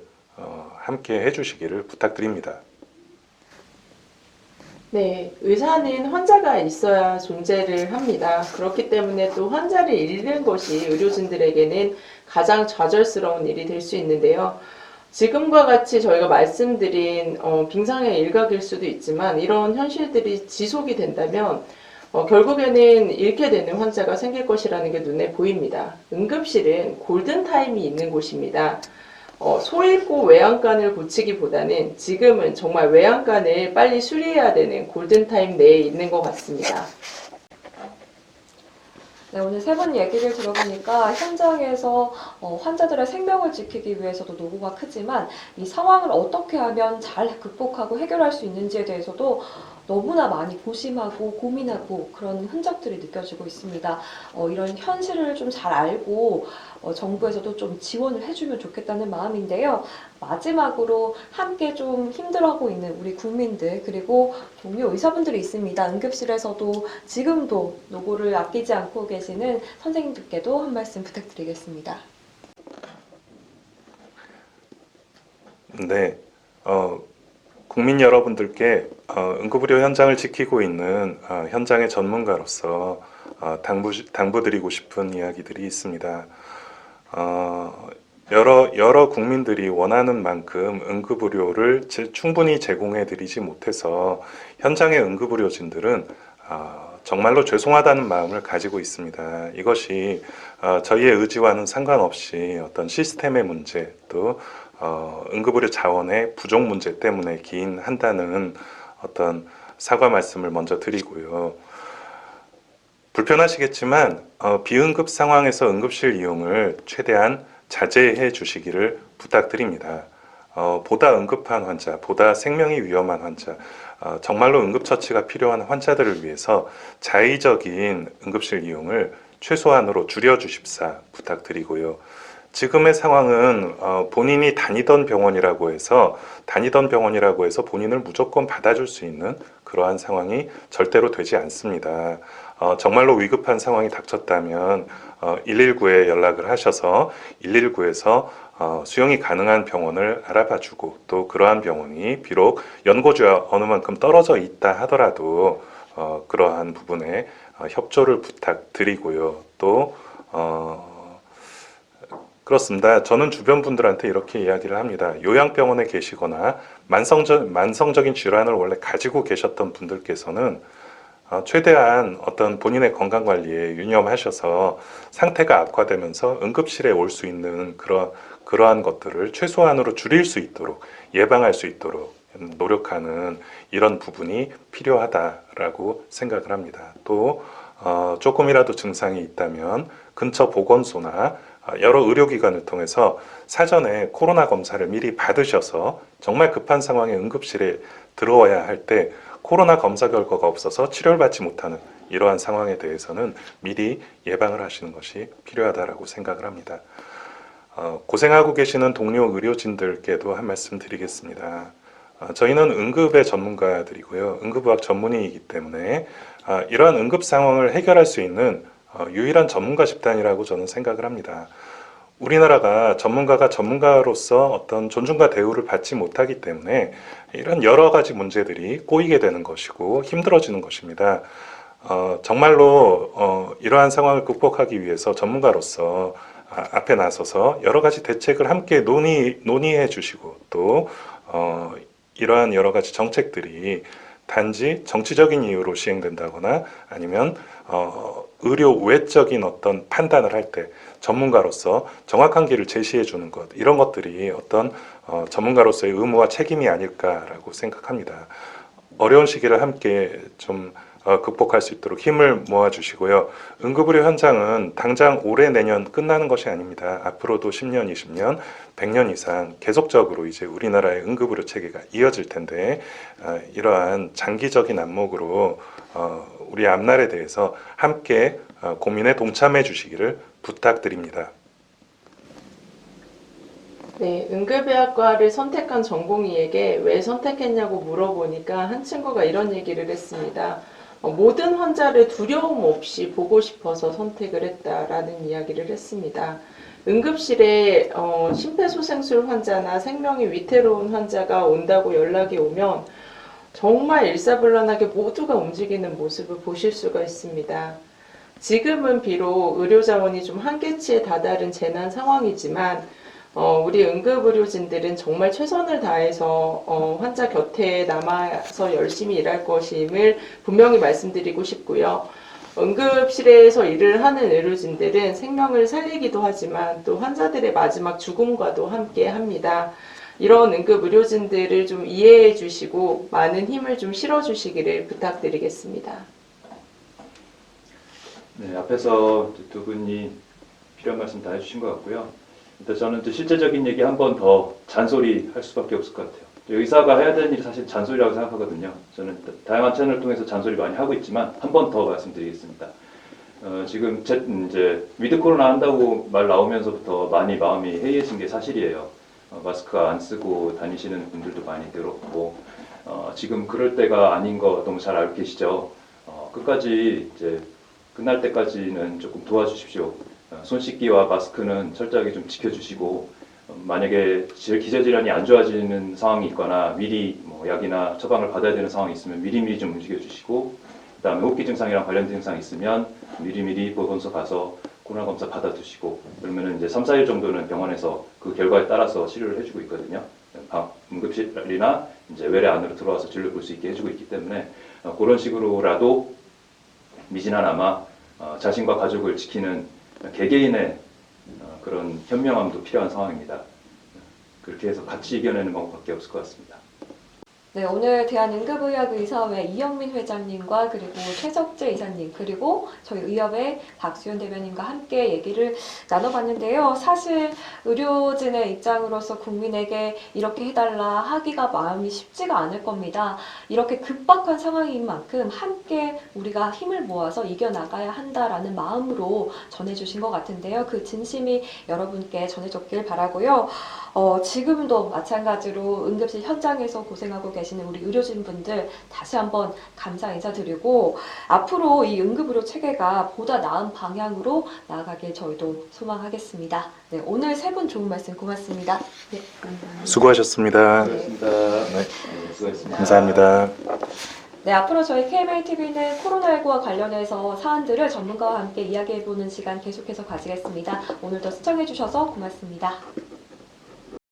함께 해주시기를 부탁드립니다. 네, 의사는 환자가 있어야 존재를 합니다. 그렇기 때문에 또 환자를 잃는 것이 의료진들에게는 가장 좌절스러운 일이 될 수 있는데요. 지금과 같이 저희가 말씀드린 빙상의 일각일 수도 있지만 이런 현실들이 지속이 된다면 결국에는 잃게 되는 환자가 생길 것이라는 게 눈에 보입니다. 응급실은 골든타임이 있는 곳입니다. 소잃고 외양간을 고치기보다는 지금은 정말 외양간을 빨리 수리해야 되는 골든타임 내에 있는 것 같습니다. 네, 오늘 세 분 얘기를 들어보니까 현장에서 환자들의 생명을 지키기 위해서도 노고가 크지만 이 상황을 어떻게 하면 잘 극복하고 해결할 수 있는지에 대해서도 너무나 많이 고심하고 고민하고 그런 흔적들이 느껴지고 있습니다. 이런 현실을 좀 잘 알고 정부에서도 좀 지원을 해주면 좋겠다는 마음인데요. 마지막으로 함께 좀 힘들어하고 있는 우리 국민들 그리고 동료 의사분들이 있습니다. 응급실에서도 지금도 노고를 아끼지 않고 계시는 선생님들께도 한 말씀 부탁드리겠습니다. 네, 국민 여러분들께 응급의료 현장을 지키고 있는 현장의 전문가로서 당부드리고 싶은 이야기들이 있습니다. 여러 국민들이 원하는 만큼 응급의료를 충분히 제공해드리지 못해서 현장의 응급의료진들은 정말로 죄송하다는 마음을 가지고 있습니다. 이것이 저희의 의지와는 상관없이 어떤 시스템의 문제 또 응급의료 자원의 부족 문제 때문에 기인한다는 어떤 사과 말씀을 먼저 드리고요. 불편하시겠지만 비응급 상황에서 응급실 이용을 최대한 자제해 주시기를 부탁드립니다. 보다 응급한 환자, 보다 생명이 위험한 환자, 정말로 응급처치가 필요한 환자들을 위해서 자의적인 응급실 이용을 최소한으로 줄여주십사 부탁드리고요. 지금의 상황은 본인이 다니던 병원이라고 해서 본인을 무조건 받아줄 수 있는 그러한 상황이 절대로 되지 않습니다. 정말로 위급한 상황이 닥쳤다면 119에 연락을 하셔서 119에서 수용이 가능한 병원을 알아봐주고 또 그러한 병원이 비록 연고지와 어느 만큼 떨어져 있다 하더라도 그러한 부분에 협조를 부탁드리고요. 또 그렇습니다. 저는 주변 분들한테 이렇게 이야기를 합니다. 요양병원에 계시거나 만성적인 질환을 원래 가지고 계셨던 분들께서는 최대한 어떤 본인의 건강 관리에 유념하셔서 상태가 악화되면서 응급실에 올 수 있는 그러한 것들을 최소한으로 줄일 수 있도록 예방할 수 있도록 노력하는 이런 부분이 필요하다라고 생각을 합니다. 또 조금이라도 증상이 있다면 근처 보건소나 여러 의료기관을 통해서 사전에 코로나 검사를 미리 받으셔서 정말 급한 상황에 응급실에 들어와야 할 때 코로나 검사 결과가 없어서 치료를 받지 못하는 이러한 상황에 대해서는 미리 예방을 하시는 것이 필요하다고 생각을 합니다. 고생하고 계시는 동료 의료진들께도 한 말씀 드리겠습니다. 저희는 응급의 전문가들이고요. 응급의학 전문의이기 때문에 이러한 응급 상황을 해결할 수 있는 유일한 전문가 집단이라고 저는 생각을 합니다. 우리나라가 전문가로서 어떤 존중과 대우를 받지 못하기 때문에 이런 여러 가지 문제들이 꼬이게 되는 것이고 힘들어지는 것입니다. 정말로 이러한 상황을 극복하기 위해서 전문가로서 앞에 나서서 여러 가지 대책을 함께 논의해 주시고 또 이러한 여러 가지 정책들이 단지 정치적인 이유로 시행된다거나 아니면 의료 외적인 어떤 판단을 할 때 전문가로서 정확한 길을 제시해 주는 것 이런 것들이 어떤 전문가로서의 의무와 책임이 아닐까라고 생각합니다. 어려운 시기를 함께 좀 극복할 수 있도록 힘을 모아 주시고요. 응급의료 현장은 당장 올해 내년 끝나는 것이 아닙니다. 앞으로도 10년, 20년, 100년 이상 계속적으로 이제 우리나라의 응급의료 체계가 이어질 텐데 이러한 장기적인 안목으로 우리 앞날에 대해서 함께 고민에 동참해 주시기를 부탁드립니다. 네, 응급의학과를 선택한 전공의에게 왜 선택했냐고 물어보니까 한 친구가 이런 얘기를 했습니다. 모든 환자를 두려움 없이 보고 싶어서 선택을 했다라는 이야기를 했습니다. 응급실에 심폐소생술 환자나 생명이 위태로운 환자가 온다고 연락이 오면 정말 일사불란하게 모두가 움직이는 모습을 보실 수가 있습니다. 지금은 비록 의료 자원이 좀 한계치에 다다른 재난 상황이지만 우리 응급의료진들은 정말 최선을 다해서 환자 곁에 남아서 열심히 일할 것임을 분명히 말씀드리고 싶고요. 응급실에서 일을 하는 의료진들은 생명을 살리기도 하지만 또 환자들의 마지막 죽음과도 함께 합니다. 이런 응급의료진들을 좀 이해해 주시고 많은 힘을 좀 실어 주시기를 부탁드리겠습니다. 네, 앞에서 두 분이 필요한 말씀 다 해주신 것 같고요. 일단 저는 또 실제적인 얘기 한 번 더 잔소리 할 수밖에 없을 것 같아요. 의사가 해야 되는 일이 사실 잔소리라고 생각하거든요. 저는 다양한 채널을 통해서 잔소리 많이 하고 있지만 한 번 더 말씀드리겠습니다. 지금 이제 위드 코로나 한다고 말 나오면서부터 많이 마음이 해이해진 게 사실이에요. 마스크 안 쓰고 다니시는 분들도 많이 늘었고 지금 그럴 때가 아닌 거 너무 잘 알고 계시죠. 끝까지 이제 끝날 때까지는 조금 도와주십시오. 손 씻기와 마스크는 철저하게 좀 지켜주시고 만약에 기저질환이 안 좋아지는 상황이 있거나 미리 뭐 약이나 처방을 받아야 되는 상황이 있으면 미리미리 좀 움직여주시고 그다음에 호흡기 증상이랑 관련된 증상이 있으면 미리미리 보건소 가서 코로나 검사 받아두시고 그러면은 이제 3, 4일 정도는 병원에서 그 결과에 따라서 치료를 해주고 있거든요. 응급실이나 이제 외래 안으로 들어와서 진료 볼 수 있게 해주고 있기 때문에 그런 식으로라도 미진하나마 자신과 가족을 지키는 개개인의 그런 현명함도 필요한 상황입니다. 그렇게 해서 같이 이겨내는 방법밖에 없을 것 같습니다. 네, 오늘 대한응급의학의사회 이영민 회장님과 그리고 최석재 이사님 그리고 저희 의협의 박수현 대변인과 함께 얘기를 나눠봤는데요. 사실 의료진의 입장으로서 국민에게 이렇게 해달라 하기가 마음이 쉽지가 않을 겁니다. 이렇게 급박한 상황인 만큼 함께 우리가 힘을 모아서 이겨나가야 한다라는 마음으로 전해주신 것 같은데요. 그 진심이 여러분께 전해졌길 바라고요. 지금도 마찬가지로 응급실 현장에서 고생하고 계시는 우리 의료진분들 다시 한번 감사 인사드리고 앞으로 이 응급의료 체계가 보다 나은 방향으로 나아가길 저희도 소망하겠습니다. 네, 오늘 세 분 좋은 말씀 고맙습니다. 네, 수고하셨습니다. 수고하셨습니다. 네. 수고하셨습니다. 감사합니다. 네, 앞으로 저희 KMATV는 코로나19와 관련해서 사안들을 전문가와 함께 이야기해보는 시간 계속해서 가지겠습니다. 오늘도 시청해주셔서 고맙습니다.